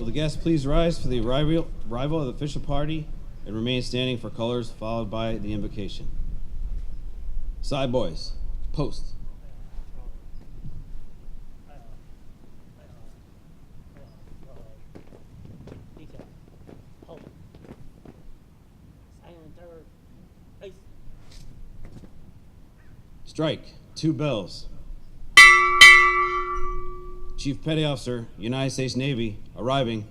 Will the guests please rise for the arrival of the official party and remain standing for colors followed by the invocation. Side boys, post. Strike, 2 bells. Chief Petty Officer, United States Navy, arriving.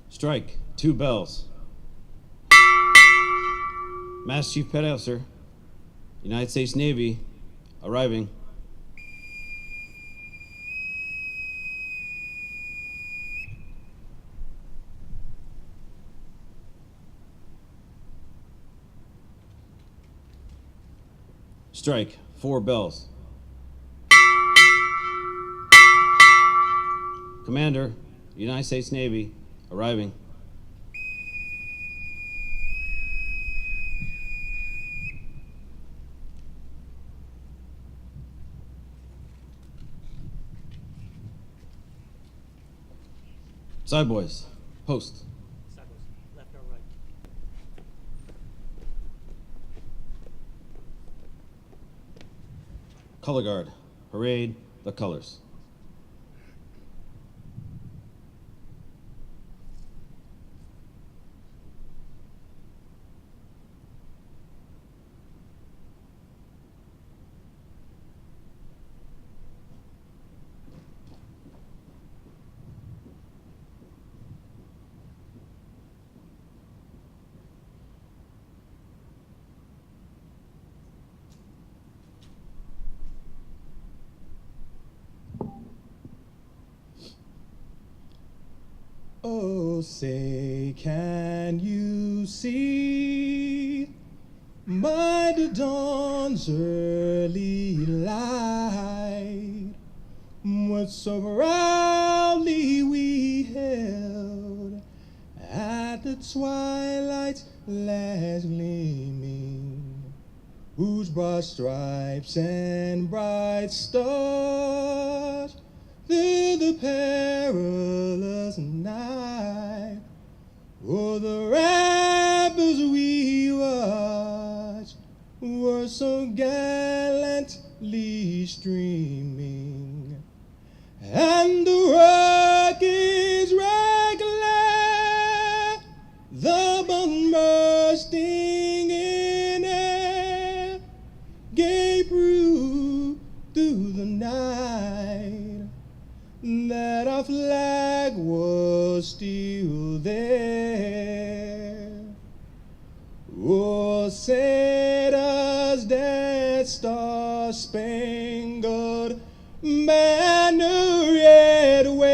Strike, 2 bells. Master Chief Petty Officer, United States Navy, arriving. Strike, 4 bells. Commander, United States Navy, arriving. Side boys, post. Side boys, left or right? Color guard, parade the colors. Oh, say, can you see by the dawn's early light what so proudly we held at the twilight's last gleaming, whose broad stripes and bright stars through the perilous night, o'er the ramparts we watched were so gallantly streaming, and the rockets regular, the bombs bursting in air, gave proof through the night that our flag was still there. Oh, set us that star-spangled banner yet wave.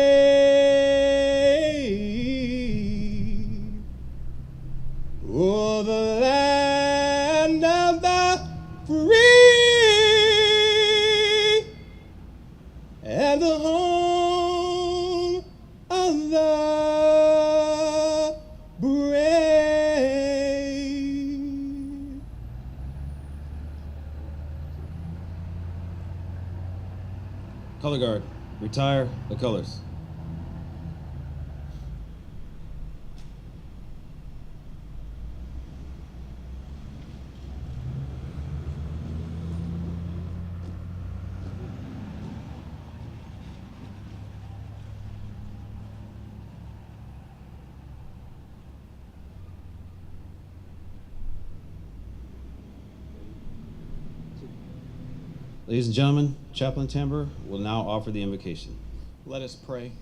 Oh, the land of the free and the home of the brave. Color guard, retire the colors. Ladies and gentlemen, Chaplain Timber will now offer the invocation. Let us pray.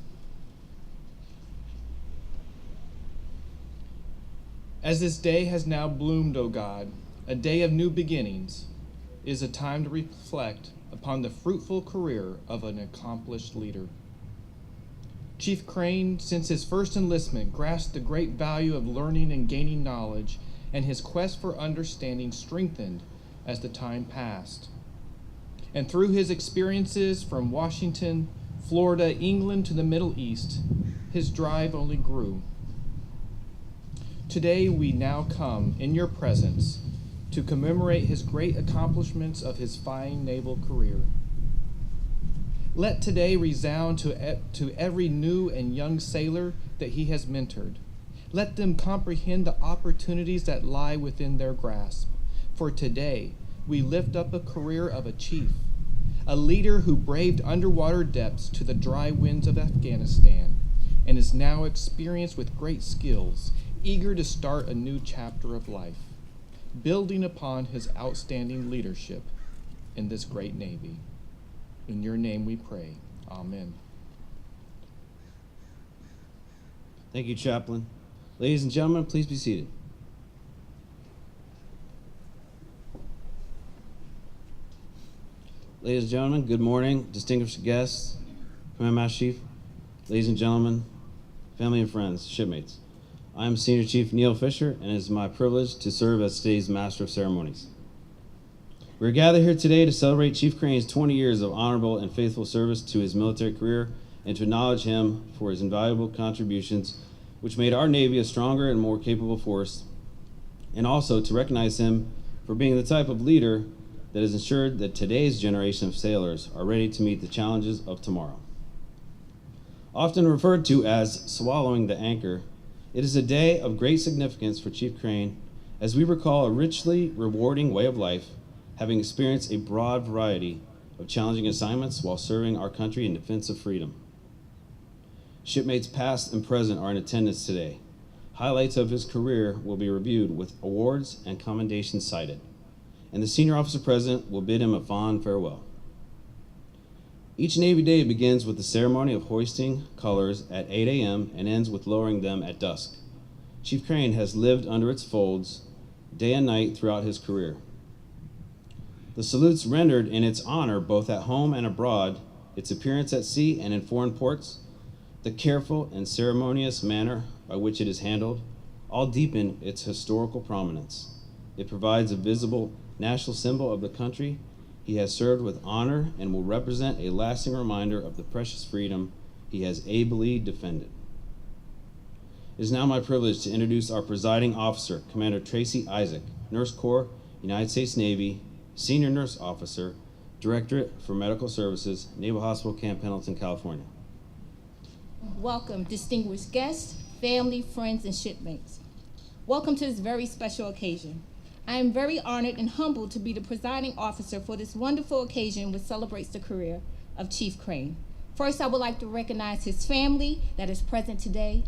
As this day has now bloomed, O God, a day of new beginnings, is a time to reflect upon the fruitful career of an accomplished leader. Chief Crane, since his first enlistment, grasped the great value of learning and gaining knowledge, and his quest for understanding strengthened as the time passed. And through his experiences from Washington, Florida, England to the Middle East, his drive only grew. Today we now come in your presence to commemorate his great accomplishments of his fine naval career. Let today resound to every new and young sailor that he has mentored. Let them comprehend the opportunities that lie within their grasp. For today, we lift up a career of a chief, a leader who braved underwater depths to the dry winds of Afghanistan and is now experienced with great skills, eager to start a new chapter of life, building upon his outstanding leadership in this great Navy. In your name we pray. Amen. Thank you, Chaplain. Ladies and gentlemen, please be seated. Ladies and gentlemen, good morning, distinguished guests, Command Master Chief, ladies and gentlemen, family and friends, shipmates. I am Senior Chief Neil Fisher, and it is my privilege to serve as today's Master of Ceremonies. We are gathered here today to celebrate Chief Crane's 20 years of honorable and faithful service to his military career and to acknowledge him for his invaluable contributions, which made our Navy a stronger and more capable force, and also to recognize him for being the type of leader that has ensured that today's generation of sailors are ready to meet the challenges of tomorrow. Often referred to as swallowing the anchor, it is a day of great significance for Chief Crane as we recall a richly rewarding way of life, having experienced a broad variety of challenging assignments while serving our country in defense of freedom. Shipmates past and present are in attendance today. Highlights of his career will be reviewed with awards and commendations cited, and the Senior Officer President will bid him a fond farewell. Each Navy Day begins with the ceremony of hoisting colors at 8 a.m. and ends with lowering them at dusk. Chief Crane has lived under its folds day and night throughout his career. The salutes rendered in its honor both at home and abroad, its appearance at sea and in foreign ports, the careful and ceremonious manner by which it is handled, all deepen its historical prominence. It provides a visible national symbol of the country he has served with honor and will represent a lasting reminder of the precious freedom he has ably defended. It is now my privilege to introduce our presiding officer, Commander Tracy Isaac, Nurse Corps, United States Navy, Senior Nurse Officer, Directorate for Medical Services, Naval Hospital Camp Pendleton, California. Welcome, distinguished guests, family, friends, and shipmates. Welcome to this very special occasion. I am very honored and humbled to be the presiding officer for this wonderful occasion which celebrates the career of Chief Crane. First, I would like to recognize his family that is present today,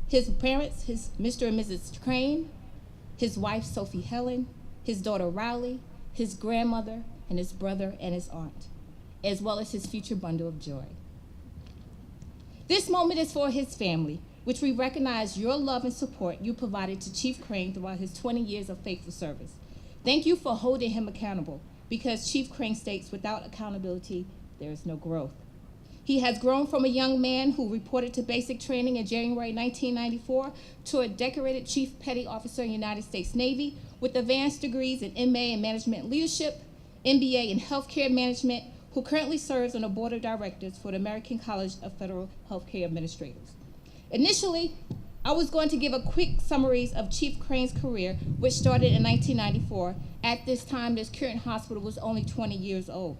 his parents, his Mr. and Mrs. Crane, his wife, Sophie Helen, his daughter, Riley, his grandmother, and his brother and his aunt, as well as his future bundle of joy. This moment is for his family, which we recognize your love and support you provided to Chief Crane throughout his 20 years of faithful service. Thank you for holding him accountable, because Chief Crane states without accountability, there is no growth. He has grown from a young man who reported to basic training in January 1994 to a decorated Chief Petty Officer in the United States Navy with advanced degrees in MA in Management Leadership, MBA in Healthcare Management, who currently serves on the Board of Directors for the American College of Federal Healthcare Administrators. Initially, I was going to give a quick summaries of Chief Crane's career, which started in 1994. At this time, this current hospital was only 20 years old.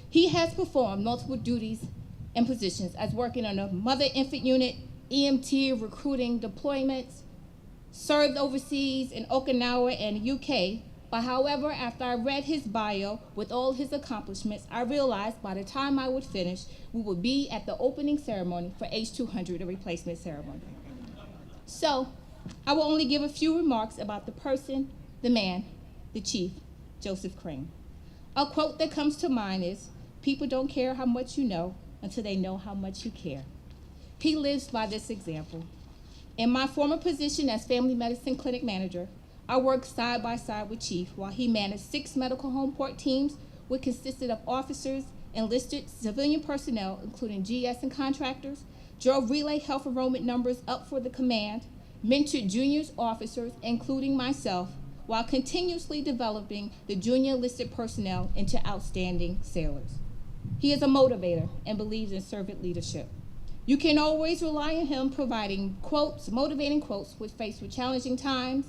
He has performed multiple duties and positions as working on a mother-infant unit, EMT, recruiting deployments, served overseas in Okinawa and UK. But however, after I read his bio with all his accomplishments, I realized by the time I would finish, we would be at the opening ceremony for H200, the replacement ceremony. So I will only give a few remarks about the person, the man, the Chief, Joseph Crane. A quote that comes to mind is, "People don't care how much you know until they know how much you care." He lives by this example. In my former position as family medicine clinic manager, I worked side by side with Chief while he managed 6 medical home port teams, which consisted of officers, enlisted civilian personnel, including GS and contractors, drove relay health enrollment numbers up for the command, mentored junior officers, including myself, while continuously developing the junior enlisted personnel into outstanding sailors. He is a motivator and believes in servant leadership. You can always rely on him providing quotes, motivating quotes when faced with challenging times,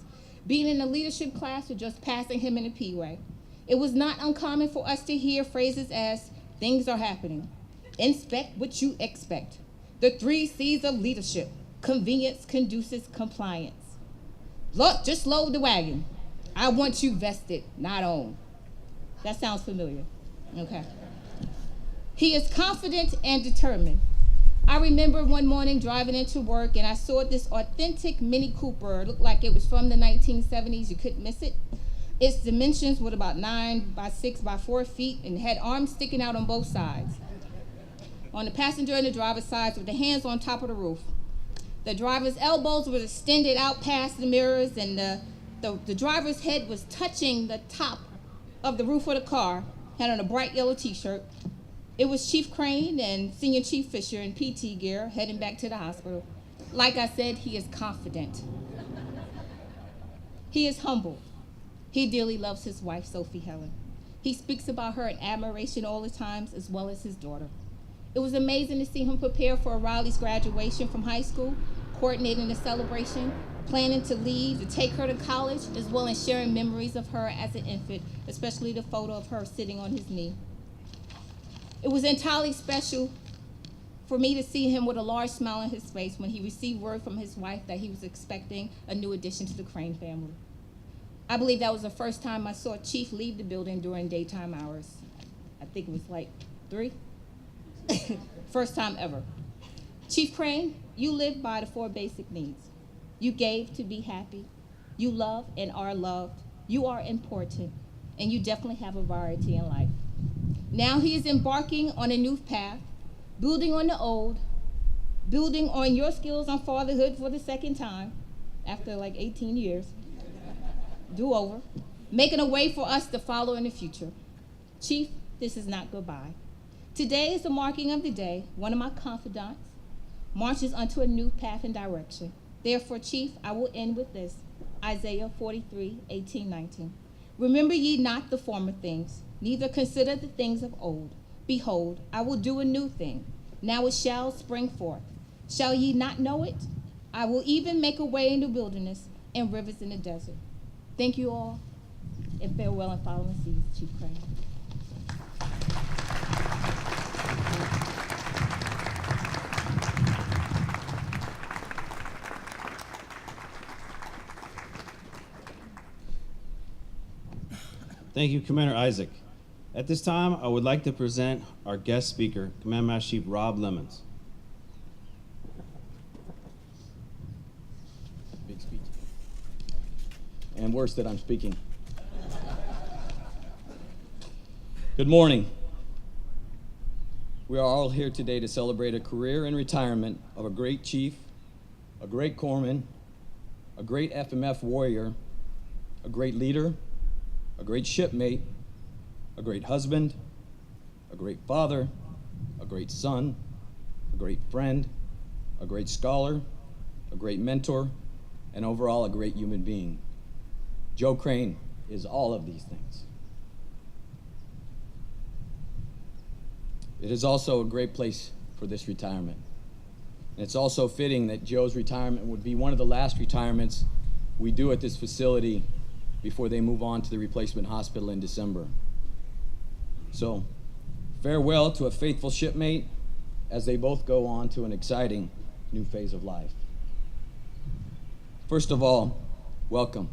being in a leadership class, or just passing him in a P-way. It was not uncommon for us to hear phrases as, things are happening, inspect what you expect, the 3 C's of leadership, convenience, conduces, compliance. Look, just load the wagon. I want you vested, not owned. That sounds familiar. Okay. He is confident and determined. I remember one morning driving into work and I saw this authentic Mini Cooper. It looked like it was from the 1970s. You couldn't miss it. Its dimensions were about 9 by 6 by 4 feet and had arms sticking out on both sides. On the passenger and the driver's sides with the hands on top of the roof. The driver's elbows were extended out past the mirrors and the driver's head was touching the top of the roof of the car, had on a bright yellow t-shirt. It was Chief Crane and Senior Chief Fisher in PT gear heading back to the hospital. Like I said, he is confident. He is humble. He dearly loves his wife, Sophie Helen. He speaks about her in admiration all the times, as well as his daughter. It was amazing to see him prepare for Riley's graduation from high school, coordinating the celebration, planning to leave, to take her to college, as well as sharing memories of her as an infant, especially the photo of her sitting on his knee. It was entirely special for me to see him with a large smile on his face when he received word from his wife that he was expecting a new addition to the Crane family. I believe that was the first time I saw Chief leave the building during daytime hours. I think it was like 3. First time ever. Chief Crane, you live by the 4 basic needs. You gave to be happy. You love and are loved. You are important. And you definitely have a variety in life. Now he is embarking on a new path, building on the old, building on your skills on fatherhood for the second time, after like 18 years, do-over, making a way for us to follow in the future. Chief, this is not goodbye. Today is the marking of the day. One of my confidants marches onto a new path and direction. Therefore, Chief, I will end with this, Isaiah 43, 18, 19. Remember ye not the former things, neither consider the things of old. Behold, I will do a new thing. Now it shall spring forth. Shall ye not know it? I will even make a way in the wilderness and rivers in the desert. Thank you all, and farewell and following seas, Chief Crane. Thank you, Commander Isaac. At this time, I would like to present our guest speaker, Command Master Chief Rob Lemons. Big speech. And worse that I'm speaking. Good morning. We are all here today to celebrate a career and retirement of a great chief, a great corpsman, a great FMF warrior, a great leader, a great shipmate, a great husband, a great father, a great son, a great friend, a great scholar, a great mentor, and overall a great human being. Joe Crane is all of these things. It is also a great place for this retirement. And it's also fitting that Joe's retirement would be one of the last retirements we do at this facility before they move on to the replacement hospital in December. So, farewell to a faithful shipmate as they both go on to an exciting new phase of life. First of all, welcome,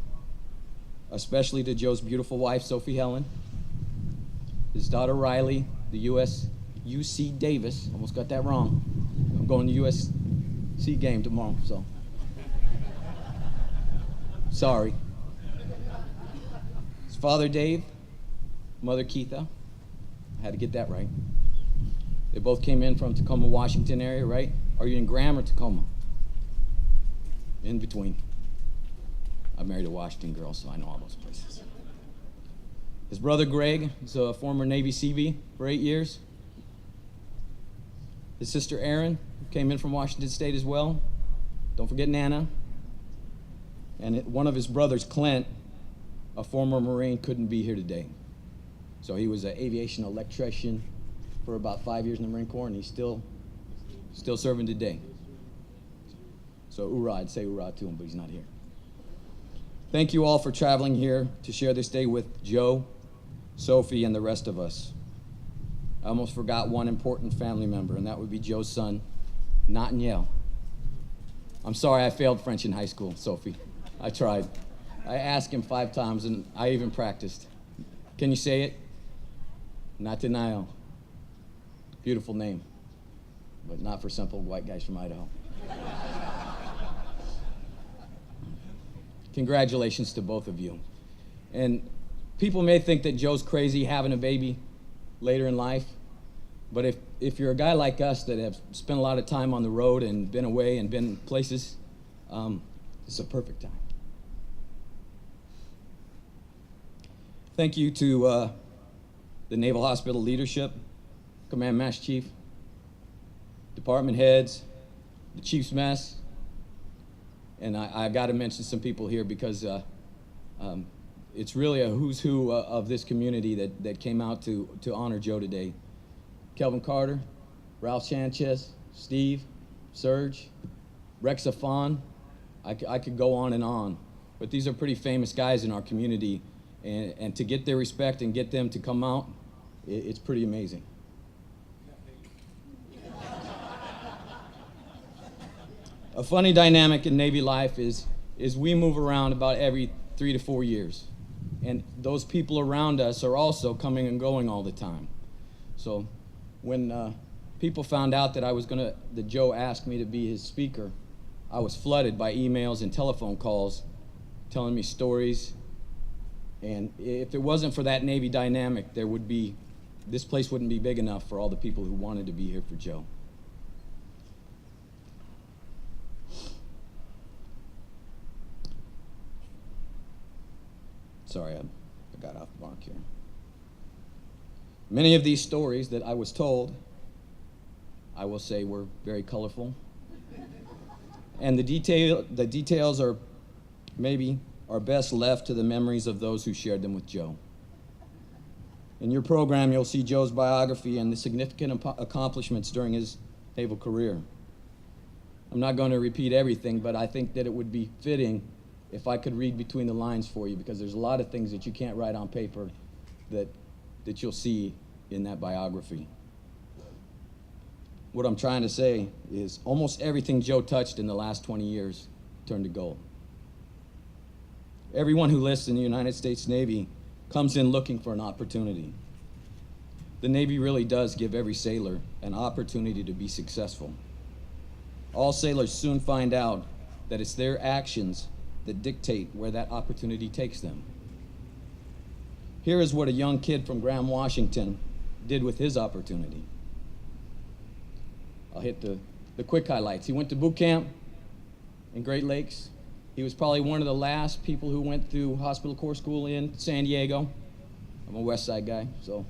especially to Joe's beautiful wife, Sophie Helen, his daughter Riley, the UC Davis, almost got that wrong. I'm going to USC game tomorrow, so sorry. His father Dave, mother Keitha, I had to get that right. They both came in from Tacoma, Washington area, right? Are you in Graham or Tacoma? In between. I married a Washington girl, so I know all those places. His brother Greg is a former Navy Seavey for 8 years. His sister Erin came in from Washington State as well. Don't forget Nana. And one of his brothers, Clint, a former Marine, couldn't be here today. So he was an aviation electrician for about 5 years in the Marine Corps, and he's still still serving today. So hoorah, I'd say hoorah to him, but he's not here. Thank you all for traveling here to share this day with Joe, Sophie, and the rest of us. I almost forgot one important family member, and that would be Joe's son, Nathaniel. I'm sorry I failed French in high school, Sophie. I tried. I asked him 5 times, and I even practiced. Can you say it? Nathaniel. Beautiful name, but not for simple white guys from Idaho. Congratulations to both of you. And people may think that Joe's crazy having a baby later in life, but if you're a guy like us that have spent a lot of time on the road and been away and been places, it's a perfect time. Thank you to the Naval Hospital leadership, Command Master Chief, department heads, the Chief's Mess, and I got to mention some people here because it's really a who's who of this community that came out to honor Joe today. Kelvin Carter, Ralph Sanchez, Steve, Serge, Rex Afan. I could go on, but these are pretty famous guys in our community, and to get their respect and get them to come out, it's pretty amazing. A funny dynamic in Navy life is we move around about every 3 to 4 years. And those people around us are also coming and going all the time. So when people found out that Joe asked me to be his speaker, I was flooded by emails and telephone calls telling me stories. And if it wasn't for that Navy dynamic, this place wouldn't be big enough for all the people who wanted to be here for Joe. Sorry, I got off the mark here. Many of these stories that I was told, I will say, were very colorful. And the details are best left to the memories of those who shared them with Joe. In your program, you'll see Joe's biography and the significant accomplishments during his naval career. I'm not going to repeat everything, but I think that it would be fitting if I could read between the lines for you, because there's a lot of things that you can't write on paper that you'll see in that biography. What I'm trying to say is almost everything Joe touched in the last 20 years turned to gold. Everyone who lists in the United States Navy comes in looking for an opportunity. The Navy really does give every sailor an opportunity to be successful. All sailors soon find out that it's their actions that dictate where that opportunity takes them. Here is what a young kid from Graham, Washington did with his opportunity. I'll hit the quick highlights. He went to boot camp in Great Lakes. He was probably one of the last people who went through hospital corps school in San Diego. I'm a West Side guy, so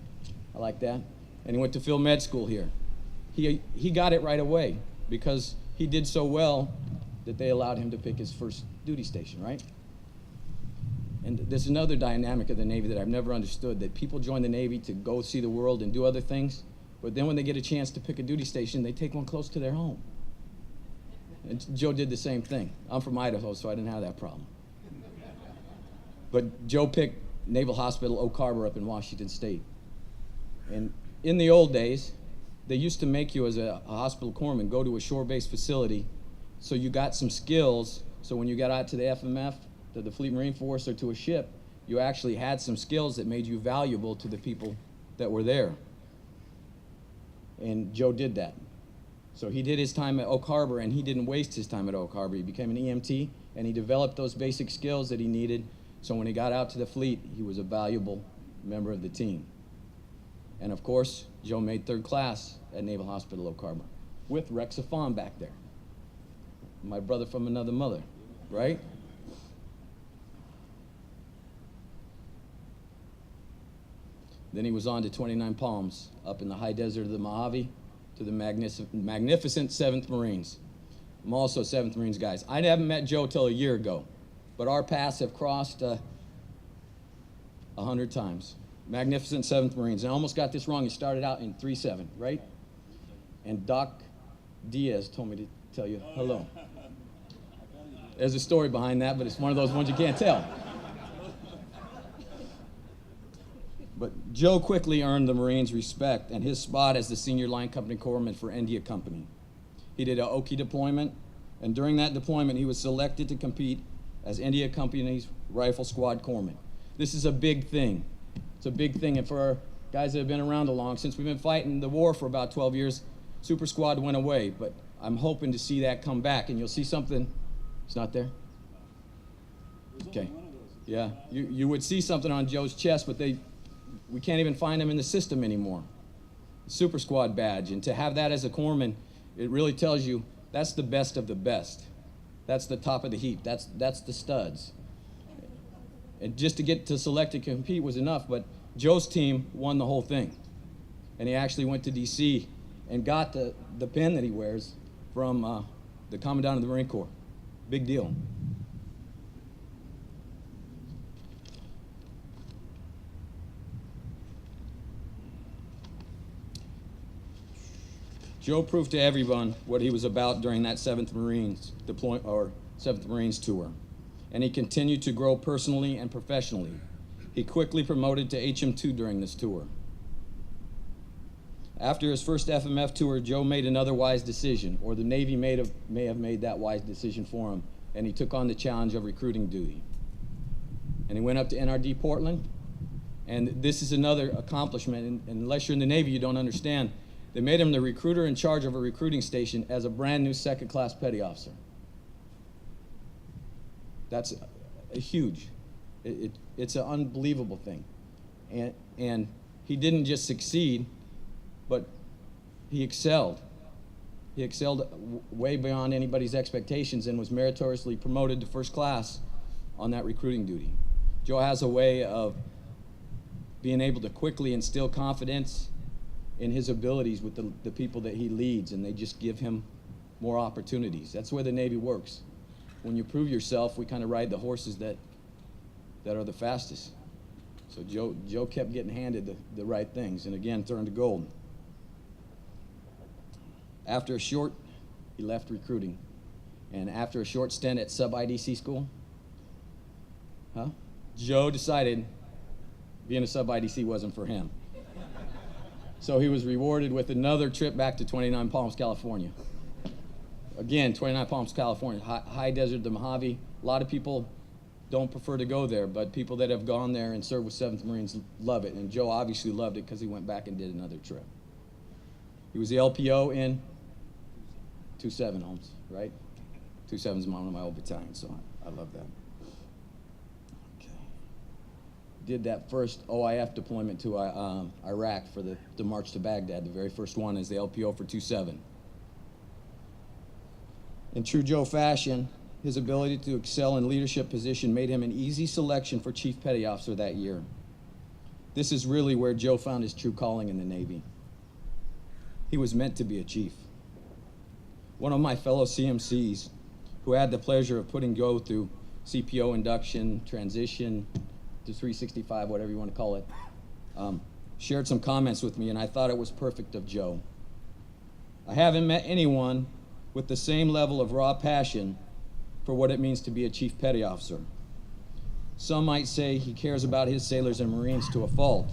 I like that. And he went to field med school here. He got it right away because he did so well that they allowed him to pick his first duty station, right? And there's another dynamic of the Navy that I've never understood, that people join the Navy to go see the world and do other things, but then when they get a chance to pick a duty station, they take one close to their home. And Joe did the same thing. I'm from Idaho, so I didn't have that problem. But Joe picked Naval Hospital Oak Harbor up in Washington State. And in the old days, they used to make you as a hospital corpsman go to a shore-based facility so you got some skills, so when you got out to the FMF, to the Fleet Marine Force, or to a ship, you actually had some skills that made you valuable to the people that were there. And Joe did that. So he did his time at Oak Harbor, and he didn't waste his time at Oak Harbor. He became an EMT, and he developed those basic skills that he needed, so when he got out to the fleet, he was a valuable member of the team. And of course, Joe made 3rd class at Naval Hospital Oak Harbor with Rex Afan back there. My brother from another mother, right? Then he was on to 29 Palms, up in the high desert of the Mojave, to the magnificent 7th Marines. I'm also 7th Marines, guys. I haven't met Joe till a year ago, but our paths have crossed 100 times. Magnificent 7th Marines. And I almost got this wrong. He started out in 3-7, right? And Doc Diaz told me to tell you hello. There's a story behind that, but it's one of those ones you can't tell. But Joe quickly earned the Marines' respect and his spot as the senior line company corpsman for India Company. He did an Oki deployment, and during that deployment, he was selected to compete as India Company's Rifle Squad corpsman. This is a big thing. It's a big thing, and for our guys that have been around long, since we've been fighting the war for about 12 years, Super Squad went away, but I'm hoping to see that come back, and you'll see something. It's not there? Okay. Yeah, you would see something on Joe's chest, but we can't even find them in the system anymore. Super Squad badge, and to have that as a corpsman, it really tells you that's the best of the best. That's the top of the heap. That's the studs. And just to get to select to compete was enough, but Joe's team won the whole thing. And he actually went to D.C. and got the pin that he wears from the Commandant of the Marine Corps. Big deal. Joe proved to everyone what he was about during that 7th Marines tour, and he continued to grow personally and professionally. He quickly promoted to HM2 during this tour. After his first FMF tour, Joe made another wise decision, or the Navy may have made that wise decision for him, and he took on the challenge of recruiting duty. And he went up to NRD Portland, and this is another accomplishment, and unless you're in the Navy, you don't understand. They made him the recruiter in charge of a recruiting station as a brand new 2nd class petty officer. That's huge. It's an unbelievable thing. And he didn't just succeed, but he excelled. He excelled way beyond anybody's expectations and was meritoriously promoted to 1st class on that recruiting duty. Joe has a way of being able to quickly instill confidence in his abilities with the people that he leads, and they just give him more opportunities. That's the way the Navy works. When you prove yourself, we kind of ride the horses that are the fastest. So Joe kept getting handed the right things, and again, turned to gold. He left recruiting, and after a short stint at sub-IDC school, Joe decided being a sub-IDC wasn't for him. So he was rewarded with another trip back to 29 Palms, California. Again, 29 Palms, California, high desert, the Mojave. A lot of people don't prefer to go there, but people that have gone there and served with 7th Marines love it. And Joe obviously loved it because he went back and did another trip. He was the LPO in 27 Holmes, right? 27 is one of my old battalions, so I love that. Did that first OIF deployment to Iraq for the march to Baghdad, the very first one as the LPO for 27. In true Joe fashion, his ability to excel in leadership position made him an easy selection for Chief Petty Officer that year. This is really where Joe found his true calling in the Navy. He was meant to be a chief. One of my fellow CMCs, who had the pleasure of putting Joe through CPO induction, transition, to 365, whatever you want to call it, shared some comments with me, and I thought it was perfect of Joe. I haven't met anyone with the same level of raw passion for what it means to be a Chief Petty Officer. Some might say he cares about his sailors and Marines to a fault,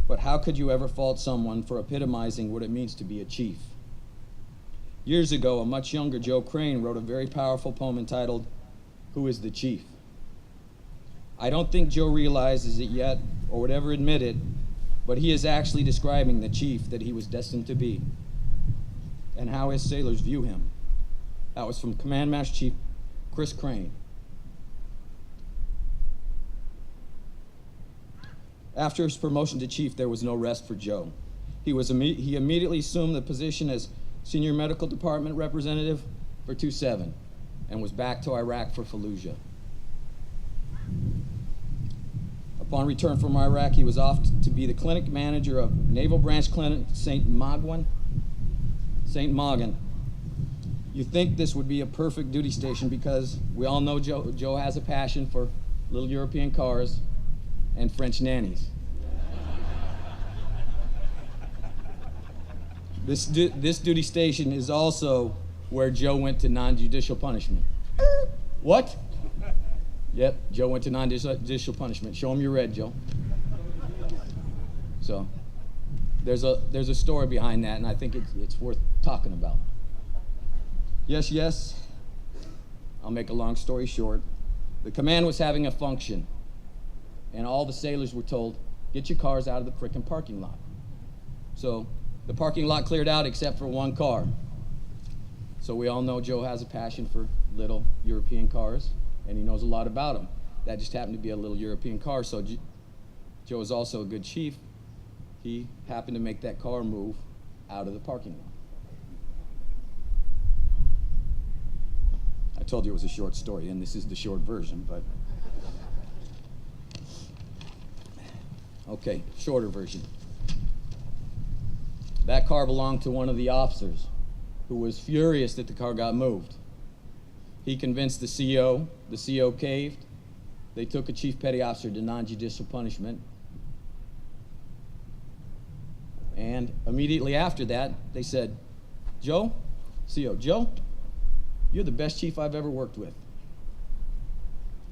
but how could you ever fault someone for epitomizing what it means to be a chief? Years ago, a much younger Joe Crane wrote a very powerful poem entitled, "Who is the Chief?" I don't think Joe realizes it yet, or would ever admit it, but he is actually describing the chief that he was destined to be, and how his sailors view him. That was from Command Master Chief Chris Crane. After his promotion to chief, there was no rest for Joe. He immediately assumed the position as Senior Medical Department Representative for 27, and was back to Iraq for Fallujah. Upon return from Iraq, he was off to be the clinic manager of Naval Branch Clinic St. Magan. You think this would be a perfect duty station because we all know Joe has a passion for little European cars and French nannies. This duty station is also where Joe went to non-judicial punishment. What? Yep, Joe went to non-judicial punishment. Show him your red, Joe. So there's a story behind that, and I think it's worth talking about. Yes. I'll make a long story short. The command was having a function, and all the sailors were told, get your cars out of the frickin' parking lot. So the parking lot cleared out except for one car. So we all know Joe has a passion for little European cars, and he knows a lot about them. That just happened to be a little European car, so Joe is also a good chief. He happened to make that car move out of the parking lot. I told you it was a short story, and this is the short version, but... Okay, shorter version. That car belonged to one of the officers who was furious that the car got moved. He convinced the CO. The CO caved. They took a chief petty officer to non-judicial punishment. And immediately after that, they said, Joe, CO, Joe, you're the best chief I've ever worked with.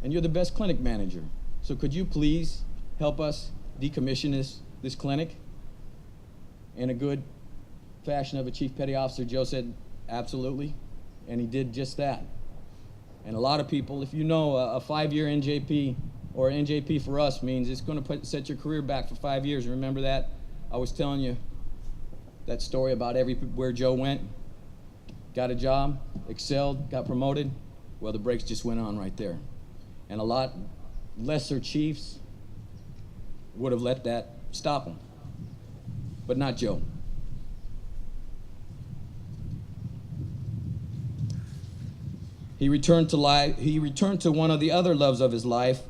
And you're the best clinic manager. So could you please help us decommission this clinic in a good fashion of a chief petty officer? Joe said, absolutely. And he did just that. And a lot of people, if you know a 5-year NJP, or NJP for us means it's going to set your career back for 5 years. Remember that? I was telling you that story about everywhere Joe went, got a job, excelled, got promoted. Well, the brakes just went on right there. And a lot lesser chiefs would have let that stop him, but not Joe. He returned to one of the other loves of his life,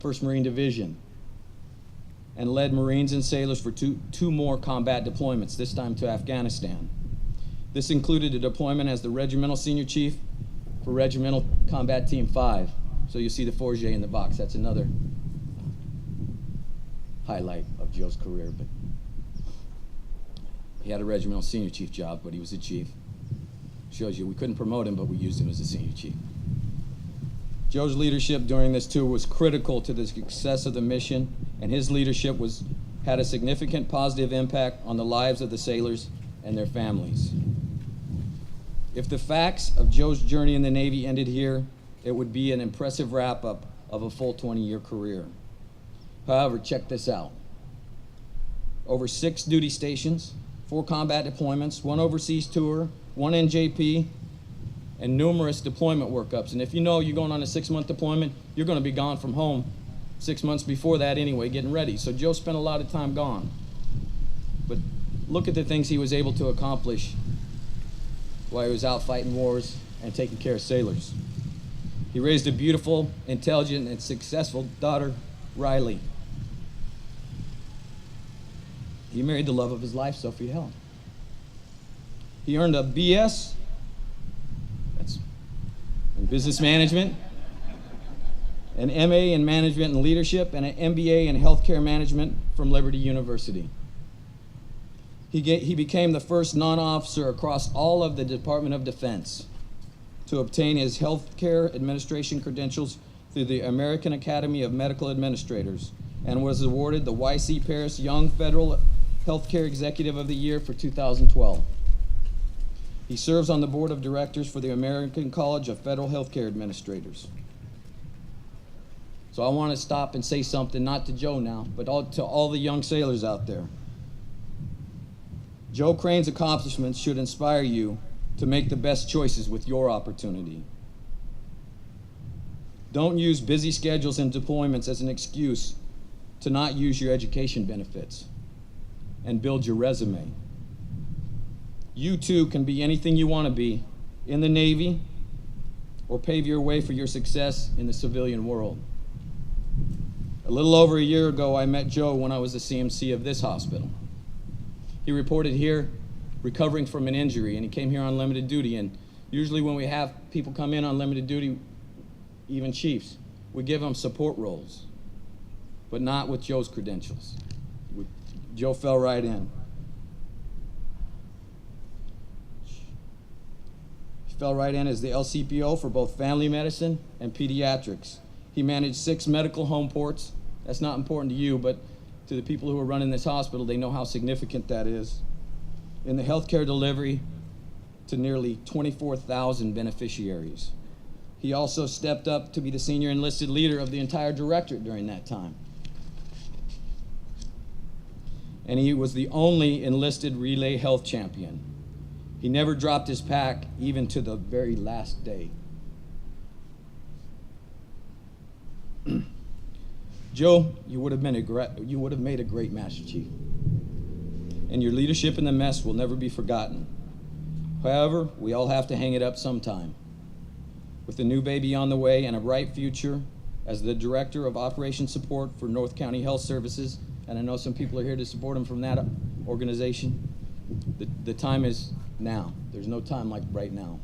1st Marine Division, and led Marines and sailors for two more combat deployments, this time to Afghanistan. This included a deployment as the regimental senior chief for Regimental Combat Team 5. So you see the Forget in the box. That's another highlight of Joe's career. But he had a regimental senior chief job, but he was a chief. Shows you we couldn't promote him, but we used him as a senior chief. Joe's leadership during this tour was critical to the success of the mission, and his leadership had a significant positive impact on the lives of the sailors and their families. If the facts of Joe's journey in the Navy ended here, it would be an impressive wrap-up of a full 20-year career. However, check this out. Over 6 duty stations, 4 combat deployments, 1 overseas tour, 1 NJP, and numerous deployment workups. And if you know you're going on a 6-month deployment, you're going to be gone from home 6 months before that anyway, getting ready. So Joe spent a lot of time gone. But look at the things he was able to accomplish while he was out fighting wars and taking care of sailors. He raised a beautiful, intelligent, and successful daughter, Riley. He married the love of his life, Sophie Helen. He earned a BS, that's in business management, an MA in management and leadership, and an MBA in healthcare management from Liberty University. He became the first non-officer across all of the Department of Defense to obtain his healthcare administration credentials through the American Academy of Medical Administrators, and was awarded the Y.C. Paris Young Federal Healthcare Executive of the Year for 2012. He serves on the board of directors for the American College of Federal Healthcare Administrators. So I want to stop and say something, not to Joe now, but to all the young sailors out there. Joe Crane's accomplishments should inspire you to make the best choices with your opportunity. Don't use busy schedules and deployments as an excuse to not use your education benefits and build your resume. You too can be anything you want to be in the Navy or pave your way for your success in the civilian world. A little over a year ago, I met Joe when I was the CMC of this hospital. He reported here recovering from an injury, and he came here on limited duty. And usually when we have people come in on limited duty, even chiefs, we give them support roles, but not with Joe's credentials. Joe fell right in. fell right in as the LCPO for both family medicine and pediatrics. He managed 6 medical home ports. That's not important to you, but to the people who are running this hospital, they know how significant that is. In the healthcare delivery to nearly 24,000 beneficiaries. He also stepped up to be the senior enlisted leader of the entire directorate during that time. And he was the only enlisted relay health champion. He never dropped his pack, even to the very last day. Joe, you would have made a great Master Chief, and your leadership in the mess will never be forgotten. However, we all have to hang it up sometime. With a new baby on the way and a bright future as the Director of Operation Support for North County Health Services, and I know some people are here to support him from that organization, the time is now. There's no time like right now.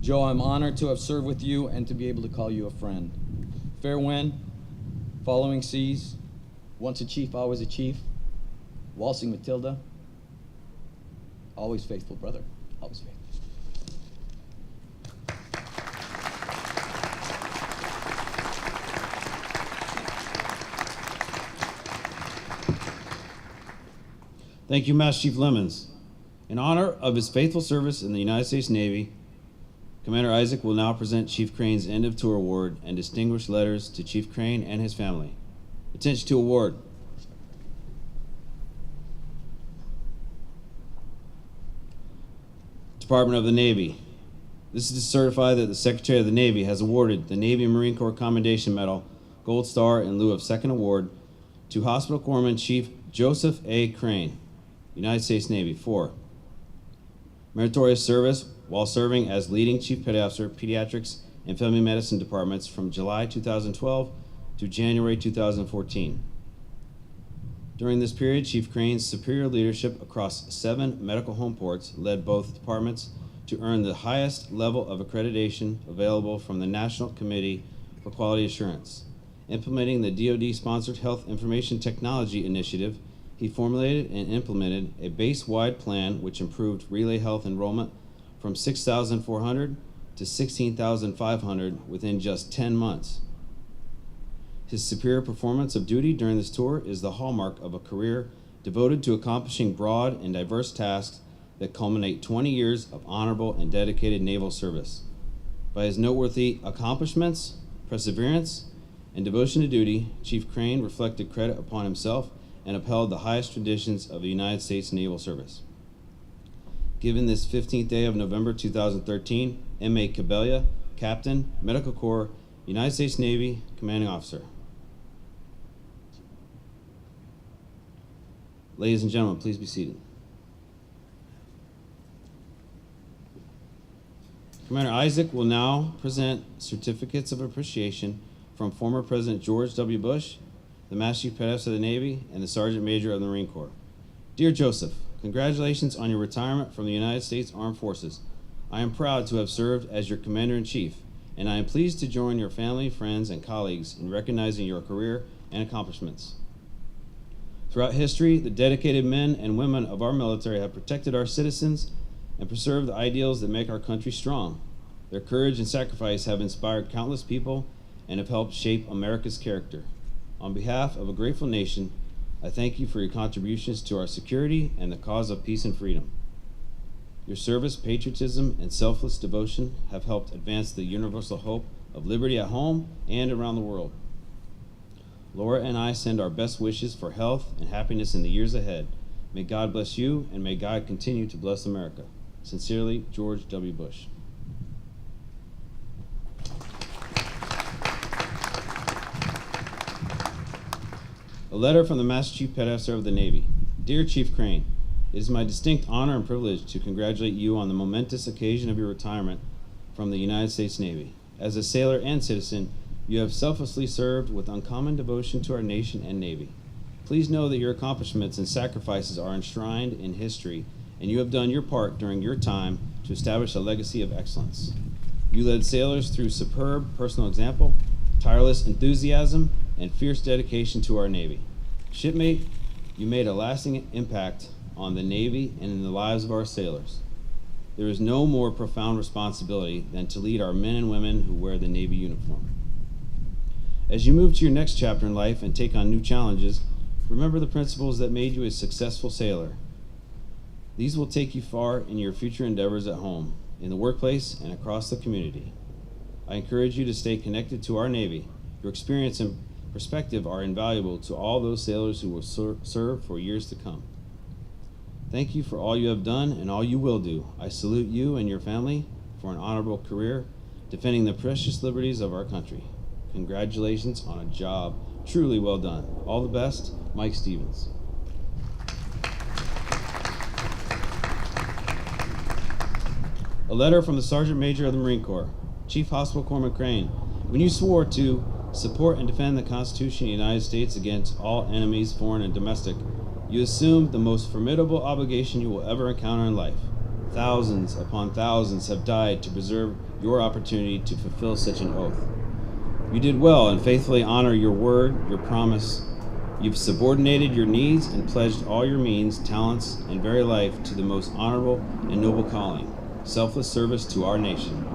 Joe, I'm honored to have served with you and to be able to call you a friend. Fair wind, following seas, once a chief, always a chief, waltzing Matilda, always faithful, brother, always faithful. Thank you, Master Chief Lemons. In honor of his faithful service in the United States Navy, Commander Isaac will now present Chief Crane's End of Tour Award and distinguished letters to Chief Crane and his family. Attention to award. Department of the Navy. This is to certify that the Secretary of the Navy has awarded the Navy and Marine Corps Commendation Medal, Gold Star in lieu of second award, to Hospital Corpsman Chief Joseph A. Crane, United States Navy, for meritorious service while serving as leading Chief Petty Officer, Pediatrics and Family Medicine Departments from July 2012 to January 2014. During this period, Chief Crane's superior leadership across 7 medical home ports led both departments to earn the highest level of accreditation available from the National Committee for Quality Assurance. Implementing the DoD-sponsored Health Information Technology Initiative, he formulated and implemented a base-wide plan which improved relay health enrollment from 6,400 to 16,500 within just 10 months. His superior performance of duty during this tour is the hallmark of a career devoted to accomplishing broad and diverse tasks that culminate 20 years of honorable and dedicated naval service. By his noteworthy accomplishments, perseverance, and devotion to duty, Chief Crane reflected credit upon himself and upheld the highest traditions of the United States Naval Service. Given this 15th day of November 2013, M.A. Cabella, Captain, Medical Corps, United States Navy, Commanding Officer. Ladies and gentlemen, please be seated. Commander Isaac will now present certificates of appreciation from former President George W. Bush, the Master Chief Petty Officer of the Navy, and the Sergeant Major of the Marine Corps. Dear Joseph, congratulations on your retirement from the United States Armed Forces. I am proud to have served as your Commander-in-Chief, and I am pleased to join your family, friends, and colleagues in recognizing your career and accomplishments. Throughout history, the dedicated men and women of our military have protected our citizens and preserved the ideals that make our country strong. Their courage and sacrifice have inspired countless people and have helped shape America's character. On behalf of a grateful nation, I thank you for your contributions to our security and the cause of peace and freedom. Your service, patriotism, and selfless devotion have helped advance the universal hope of liberty at home and around the world. Laura and I send our best wishes for health and happiness in the years ahead. May God bless you, and may God continue to bless America. Sincerely, George W. Bush. A letter from the Master Chief Petty Officer of the Navy. Dear Chief Crane, it is my distinct honor and privilege to congratulate you on the momentous occasion of your retirement from the United States Navy. As a sailor and citizen, you have selflessly served with uncommon devotion to our nation and Navy. Please know that your accomplishments and sacrifices are enshrined in history, and you have done your part during your time to establish a legacy of excellence. You led sailors through superb personal example, tireless enthusiasm, and fierce dedication to our Navy. Shipmate, you made a lasting impact on the Navy and in the lives of our sailors. there is no more profound responsibility than to lead our men and women who wear the Navy uniform. As you move to your next chapter in life and take on new challenges, remember the principles that made you a successful sailor. These will take you far in your future endeavors at home, in the workplace, and across the community. I encourage you to stay connected to our Navy. Your experience and perspective are invaluable to all those sailors who will serve for years to come. Thank you for all you have done and all you will do. I salute you and your family for an honorable career defending the precious liberties of our country. Congratulations on a job truly well done. All the best, Mike Stevens. A letter from the Sergeant Major of the Marine Corps. Chief Hospital Corpsman Crain, when you swore to support and defend the Constitution of the United States against all enemies, foreign and domestic, you assumed the most formidable obligation you will ever encounter in life. Thousands upon thousands have died to preserve your opportunity to fulfill such an oath. You did well and faithfully honor your word, your promise. You've subordinated your needs and pledged all your means, talents, and very life to the most honorable and noble calling, selfless service to our nation.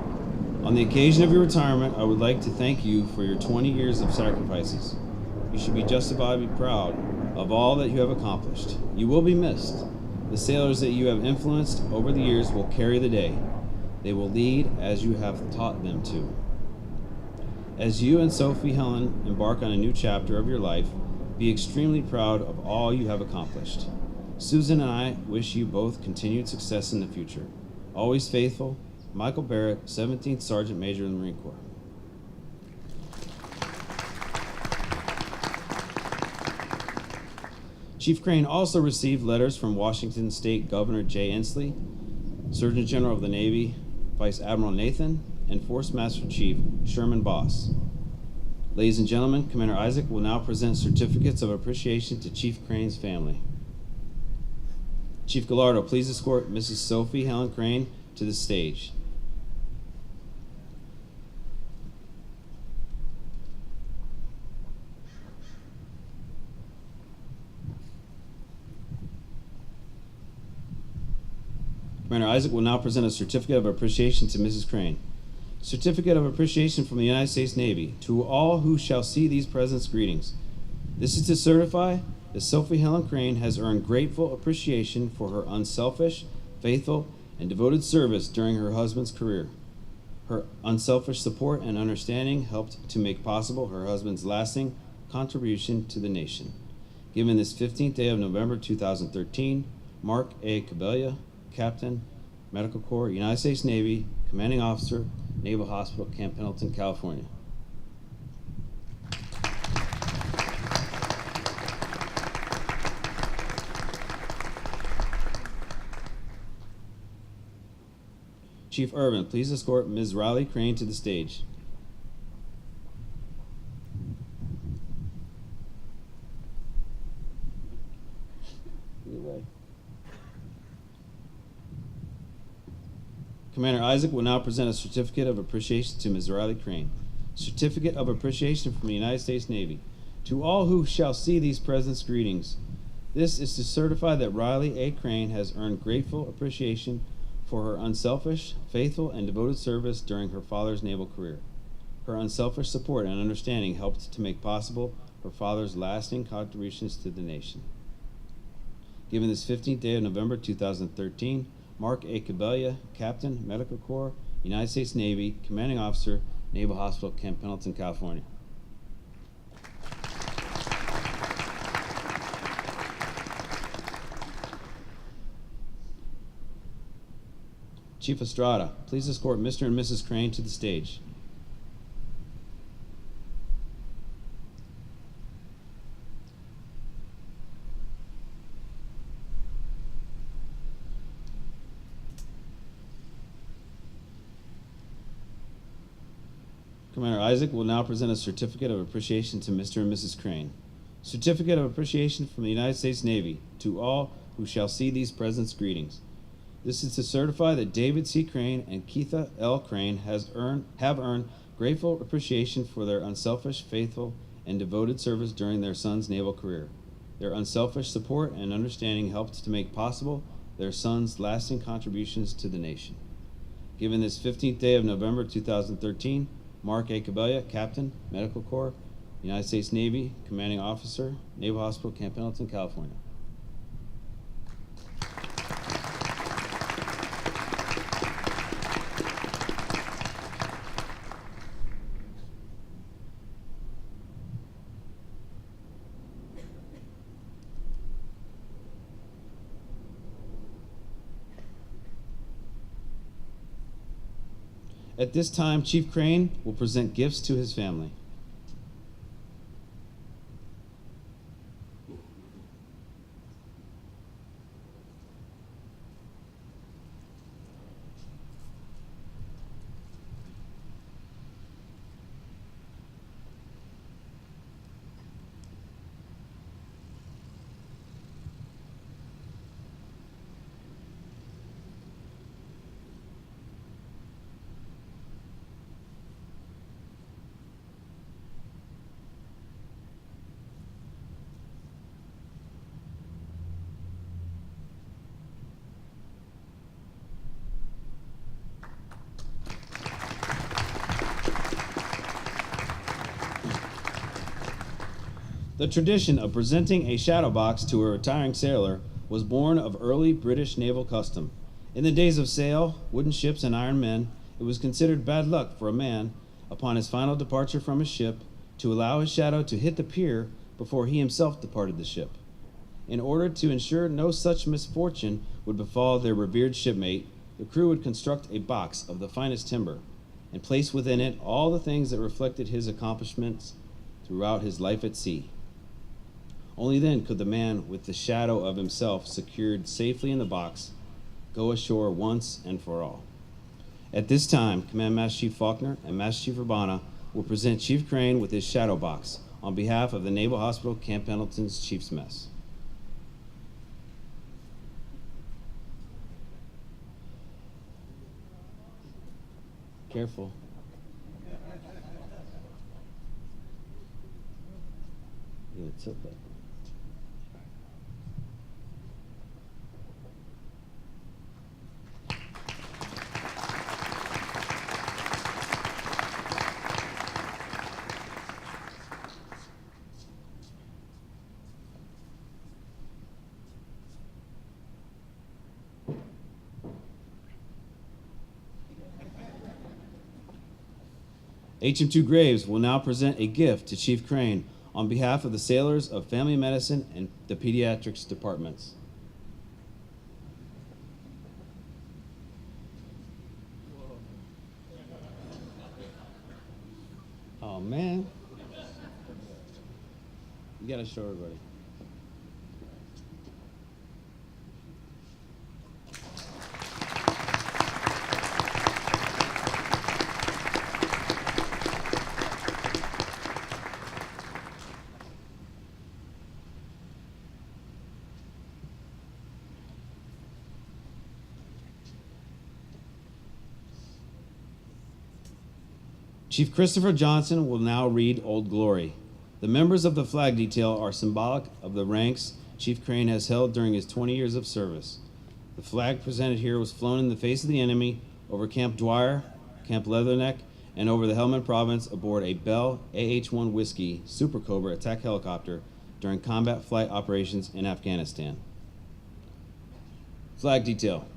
On the occasion of your retirement, I would like to thank you for your 20 years of sacrifices. You should be justifiably proud of all that you have accomplished. You will be missed. The sailors that you have influenced over the years will carry the day. They will lead as you have taught them to. As you and Sophie Helen embark on a new chapter of your life, be extremely proud of all you have accomplished. Susan and I wish you both continued success in the future. Always faithful, Michael Barrett, 17th Sergeant Major in the Marine Corps. Chief Crain also received letters from Washington State Governor Jay Inslee, Surgeon General of the Navy, Vice Admiral Nathan, and Force Master Chief Sherman Boss. Ladies and gentlemen, Commander Isaac will now present certificates of appreciation to Chief Crain's family. Chief Gallardo, please escort Mrs. Sophie Helen Crain to the stage. Commander Isaac will now present a certificate of appreciation to Mrs. Crain. Certificate of appreciation from the United States Navy. To all who shall see these presents, greetings. This is to certify that Sophie Helen Crain has earned grateful appreciation for her unselfish, faithful, and devoted service during her husband's career. Her unselfish support and understanding helped to make possible her husband's lasting contribution to the nation. Given this 15th day of November 2013, Mark A. Cabella, Captain, Medical Corps, United States Navy, Commanding Officer, Naval Hospital, Camp Pendleton, California. Chief Irvin, please escort Ms. Riley Crain to the stage. Commander Isaac will now present a certificate of appreciation to Ms. Riley Crain. Certificate of appreciation from the United States Navy. To all who shall see these presents, greetings. This is to certify that Riley A. Crain has earned grateful appreciation for her unselfish, faithful, and devoted service during her father's naval career. Her unselfish support and understanding helped to make possible her father's lasting contributions to the nation. Given this 15th day of November 2013, Mark A. Cabella, Captain, Medical Corps, United States Navy, Commanding Officer, Naval Hospital, Camp Pendleton, California. Chief Estrada, please escort Mr. and Mrs. Crain to the stage. Commander Isaac will now present a certificate of appreciation to Mr. and Mrs. Crain. Certificate of appreciation from the United States Navy. To all who shall see these presents, greetings. This is to certify that David C. Crain and Keitha L. Crain have earned grateful appreciation for their unselfish, faithful, and devoted service during their son's naval career. Their unselfish support and understanding helped to make possible their sons' lasting contributions to the nation. Given this 15th day of November 2013, Mark A. Cabella, Captain, Medical Corps, United States Navy, Commanding Officer, Naval Hospital, Camp Pendleton, California. At this time, Chief Crain will present gifts to his family. The tradition of presenting a shadow box to a retiring sailor was born of early British naval custom. In the days of sail, wooden ships, and iron men, it was considered bad luck for a man, upon his final departure from his ship, to allow his shadow to hit the pier before he himself departed the ship. In order to ensure no such misfortune would befall their revered shipmate, the crew would construct a box of the finest timber and place within it all the things that reflected his accomplishments throughout his life at sea. Only then could the man with the shadow of himself secured safely in the box go ashore once and for all. At this time, Command Master Chief Faulkner and Master Chief Urbana will present Chief Crain with his shadow box on behalf of the Naval Hospital Camp Pendleton's Chief's Mess. Careful. You're gonna tilt that. HM2 Graves will now present a gift to Chief Crain on behalf of the sailors of Family Medicine and the Pediatrics departments. Oh man. You gotta show everybody. Chief Christopher Johnson will now read Old Glory. The members of the flag detail are symbolic of the ranks Chief Crain has held during his 20 years of service. The flag presented here was flown in the face of the enemy over Camp Dwyer, Camp Leatherneck, and over the Helmand Province aboard a Bell AH-1 Whiskey Super Cobra attack helicopter during combat flight operations in Afghanistan. Flag detail.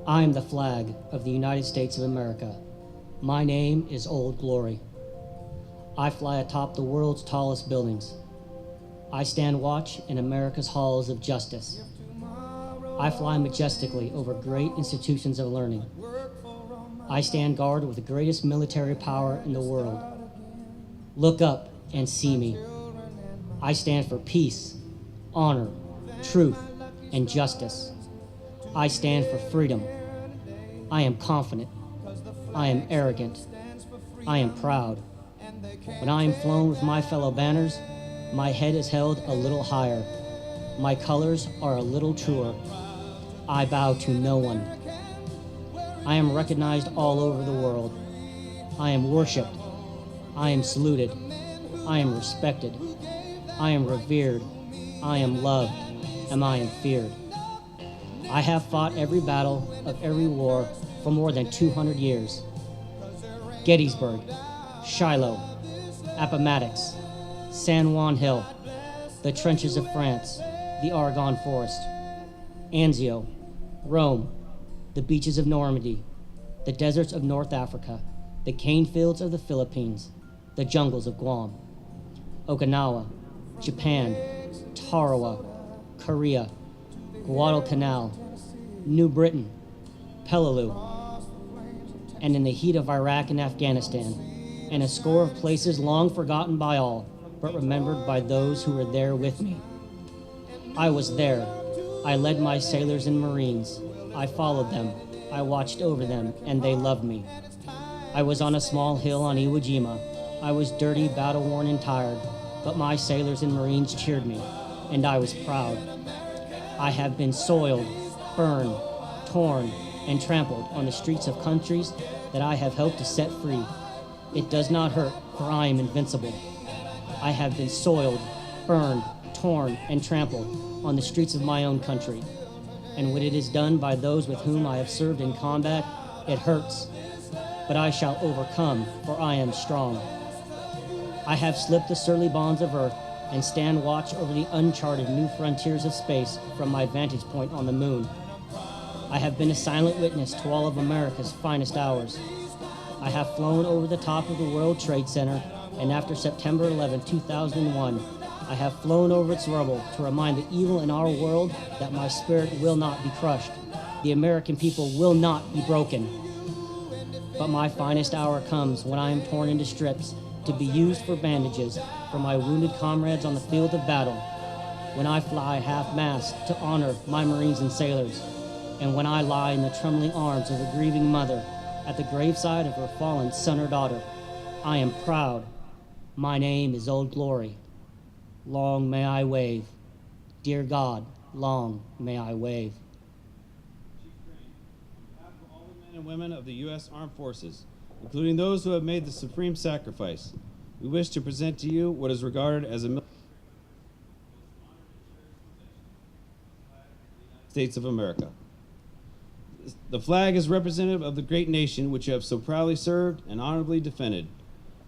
I am the flag of the United States of America. My name is Old Glory. I fly atop the world's tallest buildings. I stand watch in America's halls of justice. I fly majestically over great institutions of learning. I stand guard with the greatest military power in the world. Look up and see me. I stand for peace, honor, truth, and justice. I stand for freedom. I am confident. I am arrogant. I am proud. When I am flown with my fellow banners, my head is held a little higher. My colors are a little truer. I bow to no one. I am recognized all over the world. I am worshipped. I am saluted. I am respected. I am revered. I am loved. And I am feared. I have fought every battle of every war for more than 200 years. Gettysburg, Shiloh, Appomattox, San Juan Hill, the trenches of France, the Argonne Forest, Anzio, Rome, the beaches of Normandy, the deserts of North Africa, the cane fields of the Philippines, the jungles of Guam, Okinawa, Japan, Tarawa, Korea, Guadalcanal, New Britain, Peleliu, and in the heat of Iraq and Afghanistan, and a score of places long forgotten by all, but remembered by those who were there with me. I was there. I led my sailors and Marines. I followed them. I watched over them, and they loved me. I was on a small hill on Iwo Jima. I was dirty, battle-worn, and tired, but my sailors and Marines cheered me, and I was proud. I have been soiled, burned, torn, and trampled on the streets of countries that I have helped to set free. It does not hurt, for I am invincible. I have been soiled, burned, torn, and trampled on the streets of my own country. And when it is done by those with whom I have served in combat, it hurts. But I shall overcome, for I am strong. I have slipped the surly bonds of earth and stand watch over the uncharted new frontiers of space from my vantage point on the moon. I have been a silent witness to all of America's finest hours. I have flown over the top of the World Trade Center, and after September 11, 2001, I have flown over its rubble to remind the evil in our world that my spirit will not be crushed. The American people will not be broken. But my finest hour comes when I am torn into strips to be used for bandages for my wounded comrades on the field of battle, when I fly half-mast to honor my Marines and sailors, and when I lie in the trembling arms of a grieving mother at the graveside of her fallen son or daughter. I am proud. My name is Old Glory. Long may I wave. Dear God, long may I wave. Chief Crane, on behalf of all the men and women of the U.S. Armed Forces, including those who have made the supreme sacrifice, we wish to present to you what is regarded as a military States of America. The flag is representative of the great nation which you have so proudly served and honorably defended.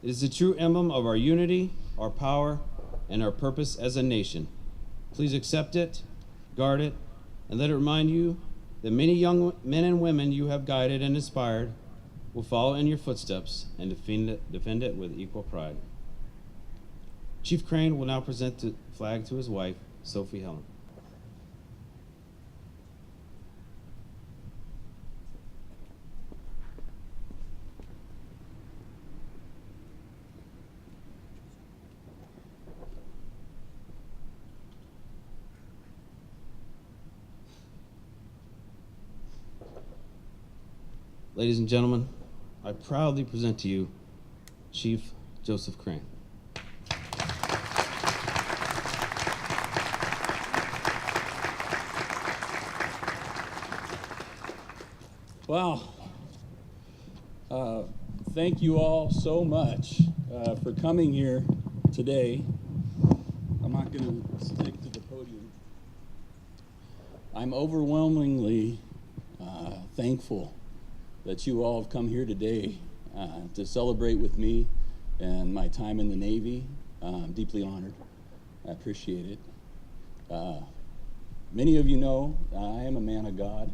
It is the true emblem of our unity, our power, and our purpose as a nation. Please accept it, guard it, and let it remind you that many young men and women you have guided and inspired will follow in your footsteps and defend it with equal pride. Chief Crane will now present the flag to his wife, Sophie Helen. Ladies and gentlemen, I proudly present to you Chief Joseph Crane. Wow. Thank you all so much for coming here today. I'm not going to stick to the podium. I'm overwhelmingly thankful that you all have come here today to celebrate with me and my time in the Navy. I'm deeply honored. I appreciate it. Many of you know I am a man of God,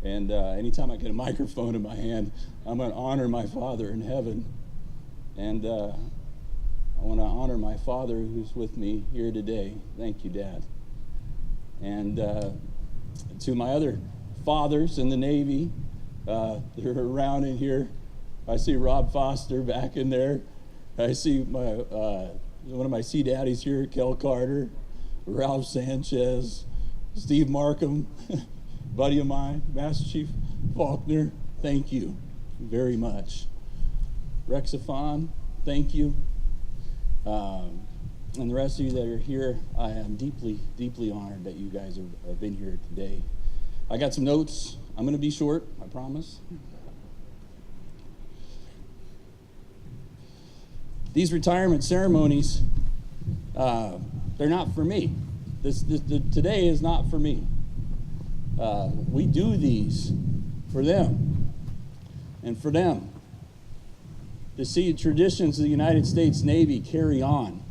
and anytime I get a microphone in my hand, I'm going to honor my Father in heaven. And I want to honor my father who's with me here today. Thank you, Dad. And to my other fathers in the Navy, they're around in here. I see Rob Foster back in there. I see my one of my sea daddies here, Kel Carter, Ralph Sanchez, Steve Markham, buddy of mine, Master Chief Faulkner. Thank you very much. Rexafon, thank you. And the rest of you that are here, I am deeply, deeply honored that you guys have been here today. I got some notes. I'm going to be short, I promise. These retirement ceremonies, they're not for me. Today is not for me. We do these for them and for them, to see traditions of the United States Navy carry on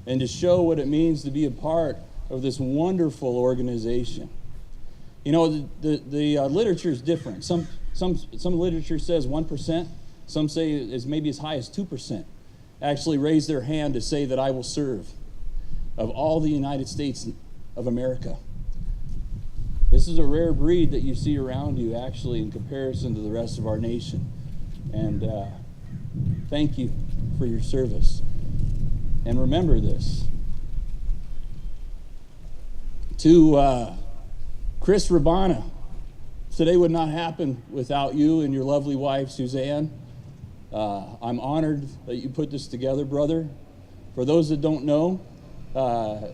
and to show what it means to be a part of this wonderful organization. You know, the literature is different. Some literature says 1%. Some say is maybe as high as 2% actually raise their hand to say that I will serve of all the United States of America. This is a rare breed that you see around you actually in comparison to the rest of our nation. And thank you for your service. And remember this. To Chris Rabana, today would not happen without you and your lovely wife, Suzanne. I'm honored that you put this together, brother. For those that don't know,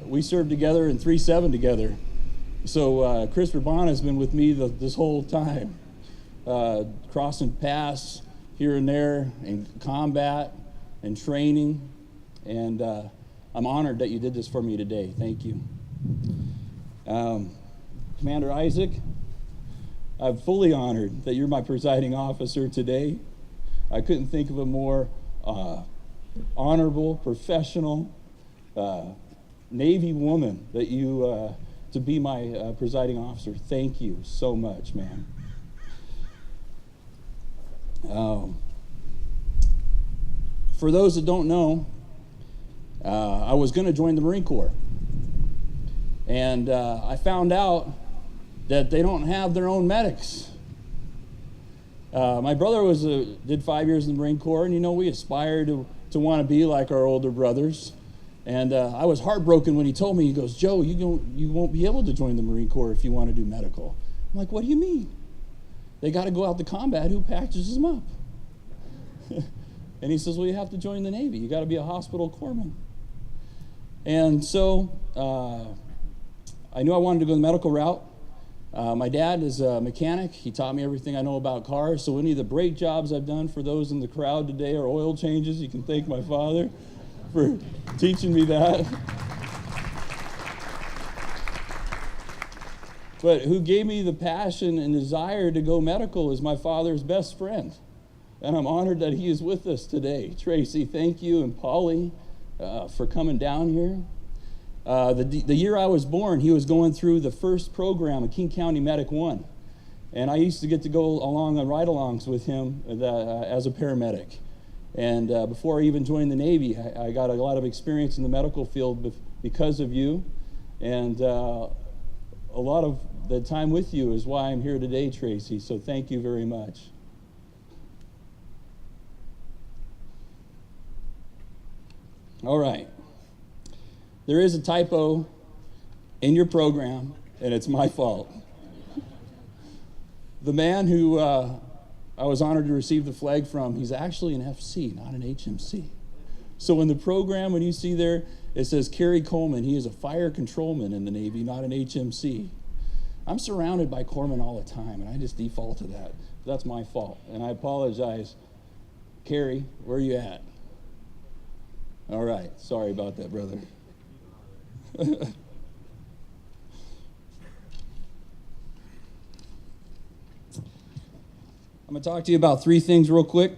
we served together in 3-7 together. So Chris Rabana has been with me this whole time, crossing paths here and there in combat and training. And I'm honored that you did this for me today. Thank you. Commander Isaac, I'm fully honored that you're my presiding officer today. I couldn't think of a more honorable, professional Navy woman that you to be my presiding officer. Thank you so much, man. For those that don't know, I was going to join the Marine Corps, and I found out that they don't have their own medics. My brother did 5 years in the Marine Corps, and you know, we aspire to want to be like our older brothers. And I was heartbroken when he told me, he goes, Joe, you won't be able to join the Marine Corps if you want to do medical. I'm like, what do you mean? They got to go out to combat. Who packages them up? And he says, well, you have to join the Navy. You got to be a hospital corpsman. And so I knew I wanted to go the medical route. My dad is a mechanic. He taught me everything I know about cars. So any of the brake jobs I've done for those in the crowd today are oil changes. You can thank my father for teaching me that. But who gave me the passion and desire to go medical is my father's best friend. And I'm honored that he is with us today. Tracy, thank you, and Polly for coming down here. The year I was born, he was going through the first program of King County Medic 1. And I used to get to go along on ride-alongs with him as a paramedic. And before I even joined the Navy, I got a lot of experience in the medical field because of you. And a lot of the time with you is why I'm here today, Tracy. So thank you very much. All right. There is a typo in your program, and it's my fault. The man who I was honored to receive the flag from, he's actually an FC, not an HMC. So in the program, when you see there, it says Kerry Coleman. He is a fire controlman in the Navy, not an HMC. I'm surrounded by corpsmen all the time, and I just default to that. That's my fault, and I apologize. Kerry, where are you at? All right, sorry about that, brother. I'm going to talk to you about 3 things real quick.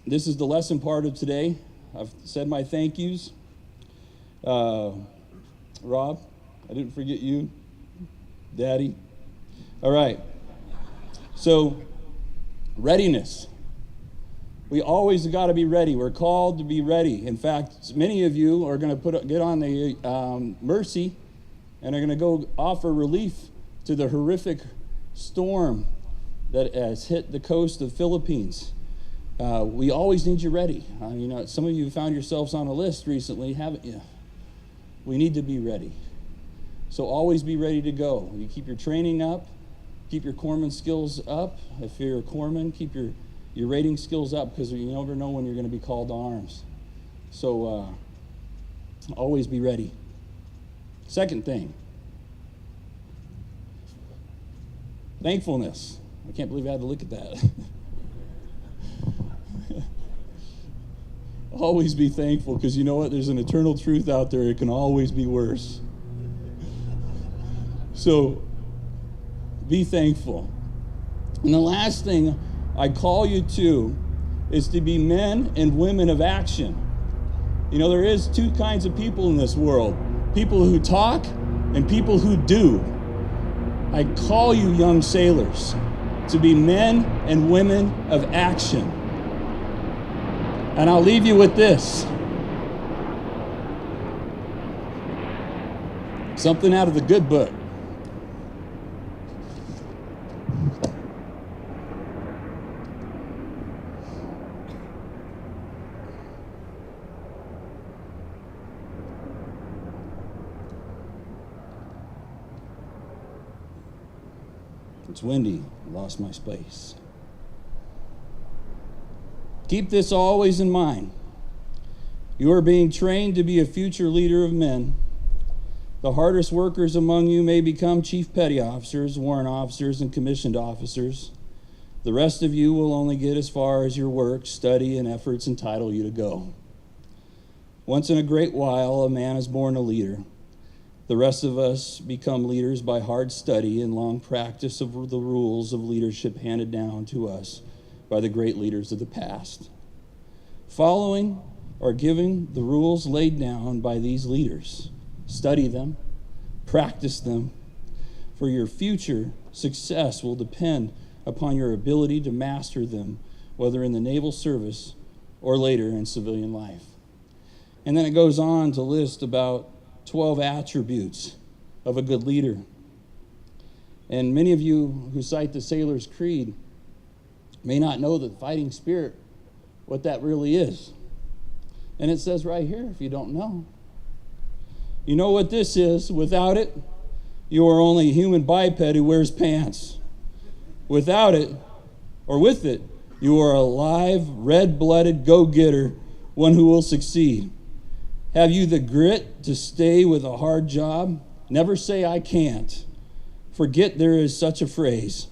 This is the lesson part of today. I've said my thank yous. Rob, I didn't forget you. Daddy. All right. So, readiness. We always got to be ready. We're called to be ready. In fact, many of you are going to get on the Mercy and are going to go offer relief to the horrific storm that has hit the coast of the Philippines. We always need you ready. You know, some of you found yourselves on a list recently, haven't you? We need to be ready. So always be ready to go. You keep your training up, keep your corpsman skills up. If you're a corpsman, keep your your rating skills up, because you never know when you're going to be called to arms. So always be ready. Second thing, thankfulness. I can't believe I had to look at that. Always be thankful, because you know what? There's an eternal truth out there. It can always be worse. So be thankful. And the last thing I call you to is to be men and women of action. You know, there is two kinds of people in this world: people who talk and people who do. I call you, young sailors, to be men and women of action. And I'll leave you with this. Something out of the good book. It's windy. I lost my space. Keep this always in mind. You are being trained to be a future leader of men. The hardest workers among you may become chief petty officers, warrant officers, and commissioned officers. The rest of you will only get as far as your work, study, and efforts entitle you to go. Once in a great while, a man is born a leader. The rest of us become leaders by hard study and long practice of the rules of leadership handed down to us by the great leaders of the past. Following or giving the rules laid down by these leaders. Study them, practice them, for your future success will depend upon your ability to master them, whether in the naval service or later in civilian life. And then it goes on to list about 12 attributes of a good leader. And many of you who cite the Sailor's Creed may not know the fighting spirit, what that really is. And it says right here, if you don't know. You know what this is? Without it, you are only a human biped who wears pants. Without it, or with it, you are a live, red-blooded go-getter, one who will succeed. Have you the grit to stay with a hard job? Never say, I can't. Forget there is such a phrase.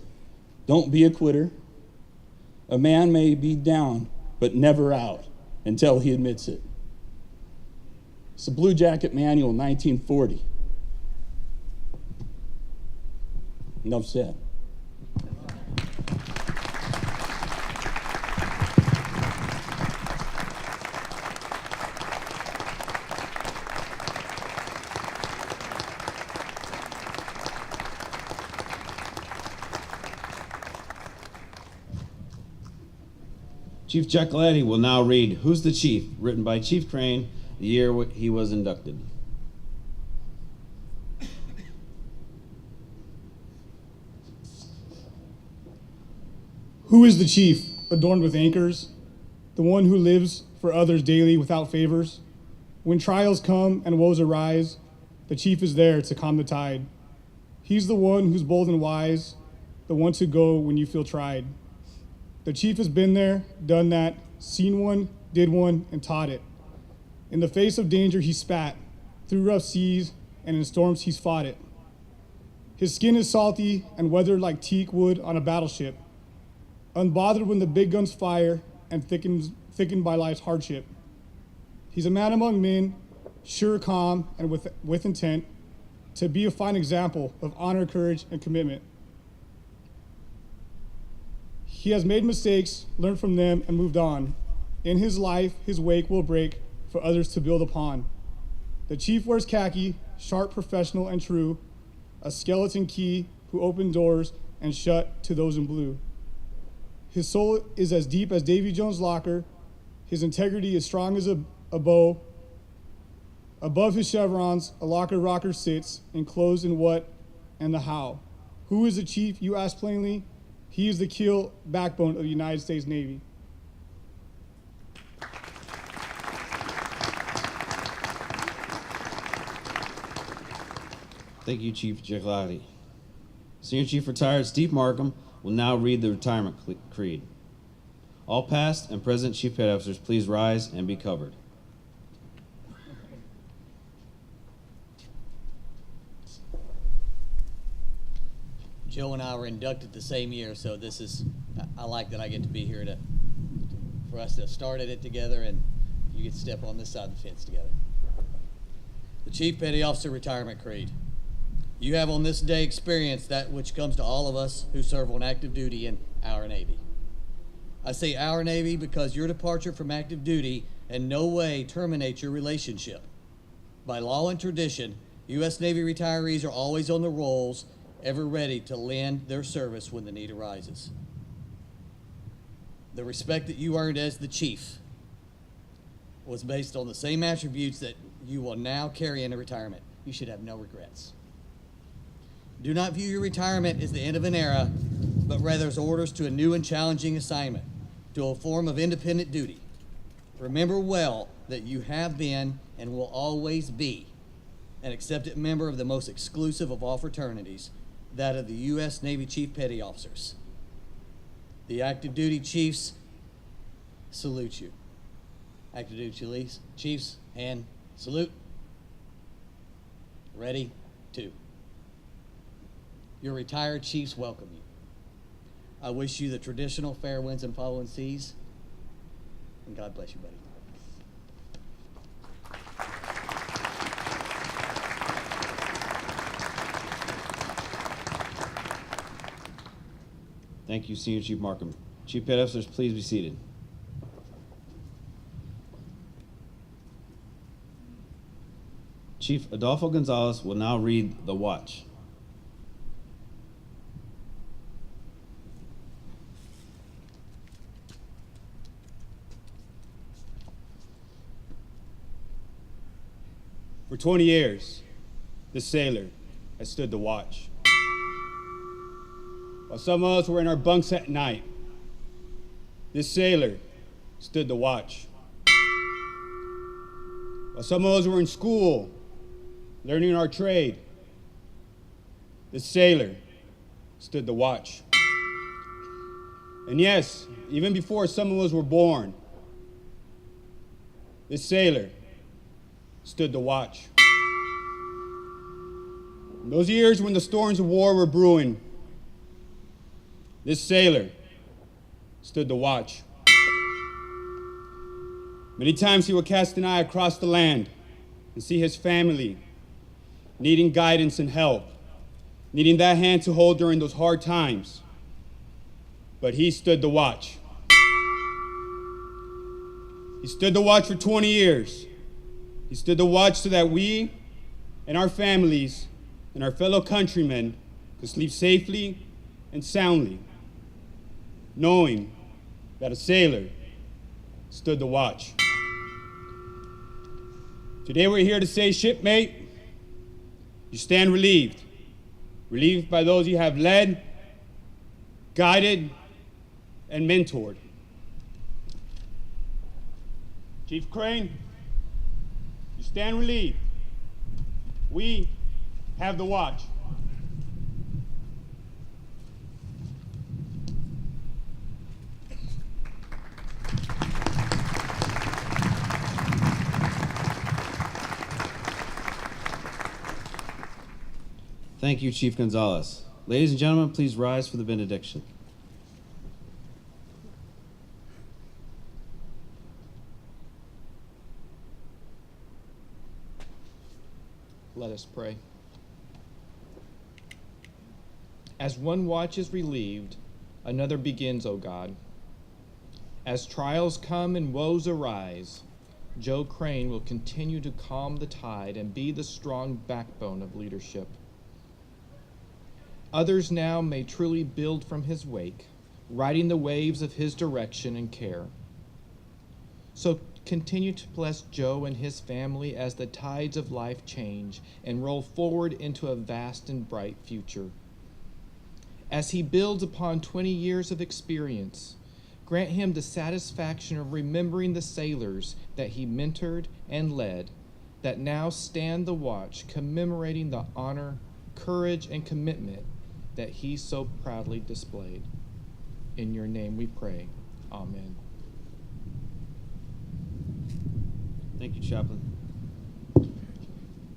Don't be a quitter. A man may be down, but never out until he admits it. It's the Blue Jacket Manual, 1940. Enough said. Chief Giacoletti will now read Who's the Chief, written by Chief Crane, the year he was inducted. Who is the chief, adorned with anchors, the one who lives for others daily without favors? When trials come and woes arise, the chief is there to calm the tide. He's the one who's bold and wise, the one to go when you feel tried. The chief has been there, done that, seen one, did one, and taught it. In the face of danger, he spat. Through rough seas and in storms, he's fought it. His skin is salty and weathered like teak wood on a battleship, unbothered when the big guns fire and thickened by life's hardship. He's a man among men, sure, calm, and with intent to be a fine example of honor, courage, and commitment. He has made mistakes, learned from them, and moved on. In his life, his wake will break for others to build upon. The chief wears khaki, sharp, professional, and true, a skeleton key who opened doors and shut to those in blue. His soul is as deep as Davy Jones' locker. His integrity is strong as a bow. Above his chevrons, a locker rocker sits, enclosed in what and the how. Who is the chief, you ask plainly? He is the keel backbone of the United States Navy. Thank you, Chief Giacoletti. Senior Chief Retired Steve Markham will now read the retirement creed. All past and present Chief Petty Officers, please rise and be covered. Joe and I were inducted the same year, so I like that I get to be here for us to start it together, and you get to step on this side of the fence together. The Chief Petty Officer Retirement Creed. You have on this day experienced that which comes to all of us who serve on active duty in our Navy. I say our Navy because your departure from active duty in no way terminates your relationship. By law and tradition, U.S. Navy retirees are always on the rolls, ever ready to lend their service when the need arises. The respect that you earned as the chief was based on the same attributes that you will now carry into retirement. You should have no regrets. Do not view your retirement as the end of an era, but rather as orders to a new and challenging assignment, to a form of independent duty. Remember well that you have been and will always be an accepted member of the most exclusive of all fraternities, that of the U.S. Navy Chief Petty Officers. The active duty chiefs salute you. Active duty chiefs, and salute. Ready, two. Your retired chiefs welcome you. I wish you the traditional fair winds and following seas, and God bless you, buddy. Thank you, Senior Chief Markham. Chief Petty Officers, please be seated. Chief Adolfo Gonzalez will now read the watch. For 20 years, this sailor has stood the watch. While some of us were in our bunks at night, this sailor stood the watch. While some of us were in school, learning our trade, this sailor stood the watch. And yes, even before some of us were born, this sailor stood the watch. In those years when the storms of war were brewing, this sailor stood the watch. Many times he would cast an eye across the land and see his family needing guidance and help, needing that hand to hold during those hard times. But he stood the watch. He stood the watch for 20 years. He stood the watch so that we and our families and our fellow countrymen could sleep safely and soundly, knowing that a sailor stood the watch. Today we're here to say, shipmate, you stand relieved. Relieved by those you have led, guided, and mentored. Chief Crain, you stand relieved. We have the watch. Thank you, Chief Gonzalez. Ladies and gentlemen, please rise for the benediction. Let us pray. As one watch is relieved, another begins, O God. As trials come and woes arise, Joe Crain will continue to calm the tide and be the strong backbone of leadership. Others now may truly build from his wake, riding the waves of his direction and care. So continue to bless Joe and his family as the tides of life change and roll forward into a vast and bright future. As he builds upon 20 years of experience, grant him the satisfaction of remembering the sailors that he mentored and led, that now stand the watch, commemorating the honor, courage, and commitment that he so proudly displayed. In your name we pray. Amen. Thank you, Chaplain.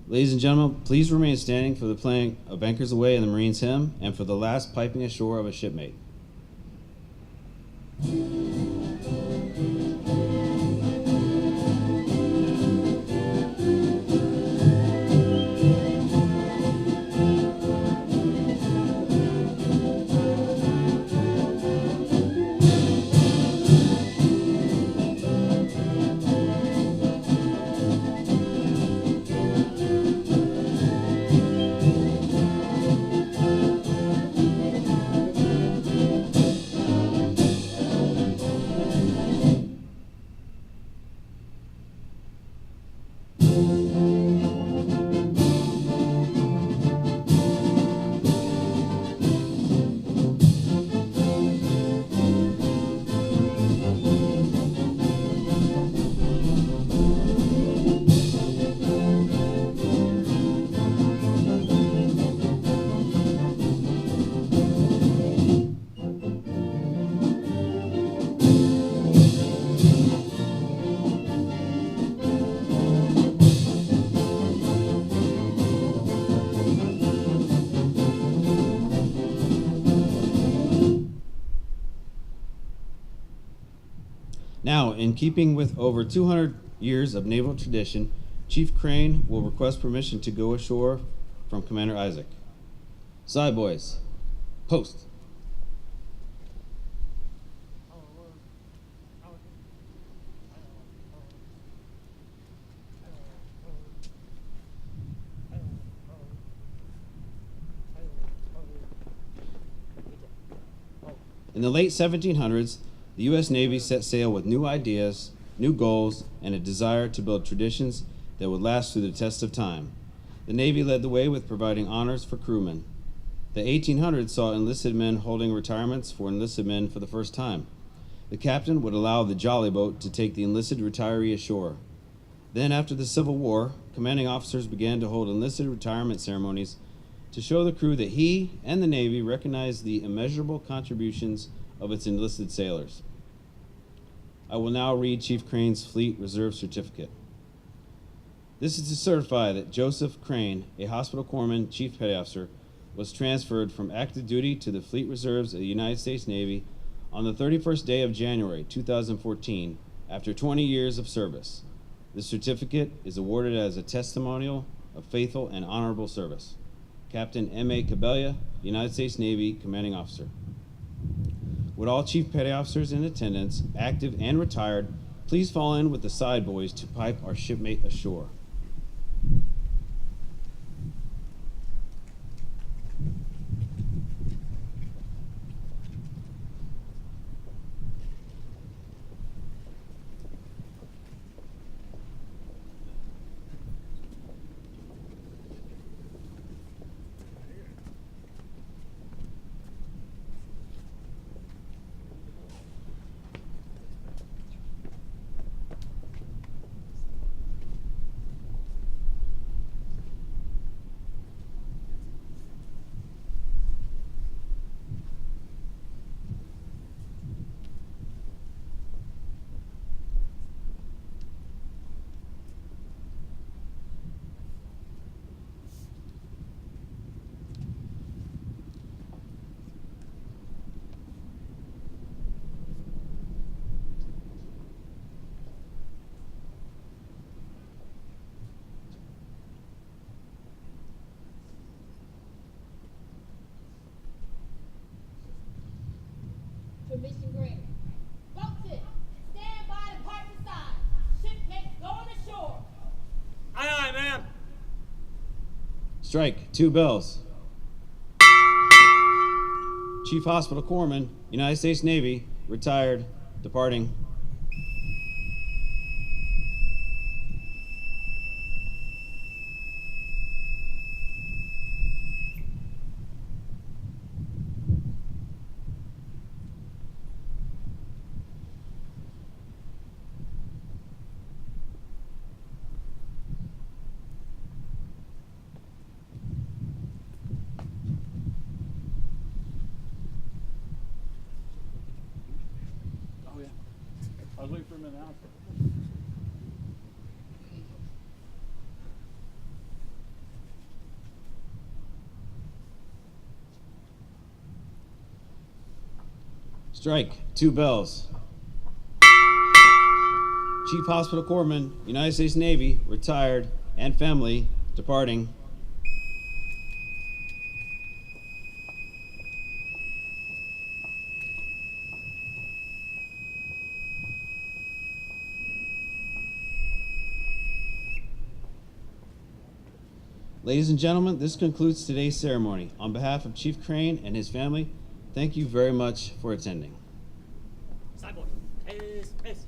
Ladies and gentlemen, please remain standing for the playing of Anchors Away in the Marines Hymn and for the last piping ashore of a shipmate. Now, in keeping with over 200 years of naval tradition, Chief Crane will request permission to go ashore from Commander Isaac. Side boys, post. In the late 1700s, the U.S. Navy set sail with new ideas, new goals, and a desire to build traditions that would last through the test of time. The Navy led the way with providing honors for crewmen. The 1800s saw enlisted men holding retirements for enlisted men for the first time. The captain would allow the jolly boat to take the enlisted retiree ashore. Then, after the Civil War, commanding officers began to hold enlisted retirement ceremonies to show the crew that he and the Navy recognized the immeasurable contributions of its enlisted sailors. I will now read Chief Crane's Fleet Reserve Certificate. This is to certify that Joseph Crane, a hospital corpsman chief petty officer, was transferred from active duty to the Fleet Reserves of the United States Navy on the 31st day of January 2014 after 20 years of service. This certificate is awarded as a testimonial of faithful and honorable service. Captain M.A. Cabella, United States Navy Commanding Officer. Would all Chief Petty Officers in attendance, active and retired, please fall in with the side boys to pipe our shipmate ashore. Permission granted. Boatswain, stand by to park the side. Shipmates going ashore. Aye, aye, ma'am. Strike, 2 bells. Chief Hospital Corpsman, United States Navy, retired, departing. Oh, yeah. was waiting for him to announce it. Strike, 2 bells. Chief Hospital Corpsman, United States Navy, retired, and family, departing. Ladies and gentlemen, this concludes today's ceremony. On behalf of Chief Crane and his family, thank you very much for attending. Sideboard. Pace, pace.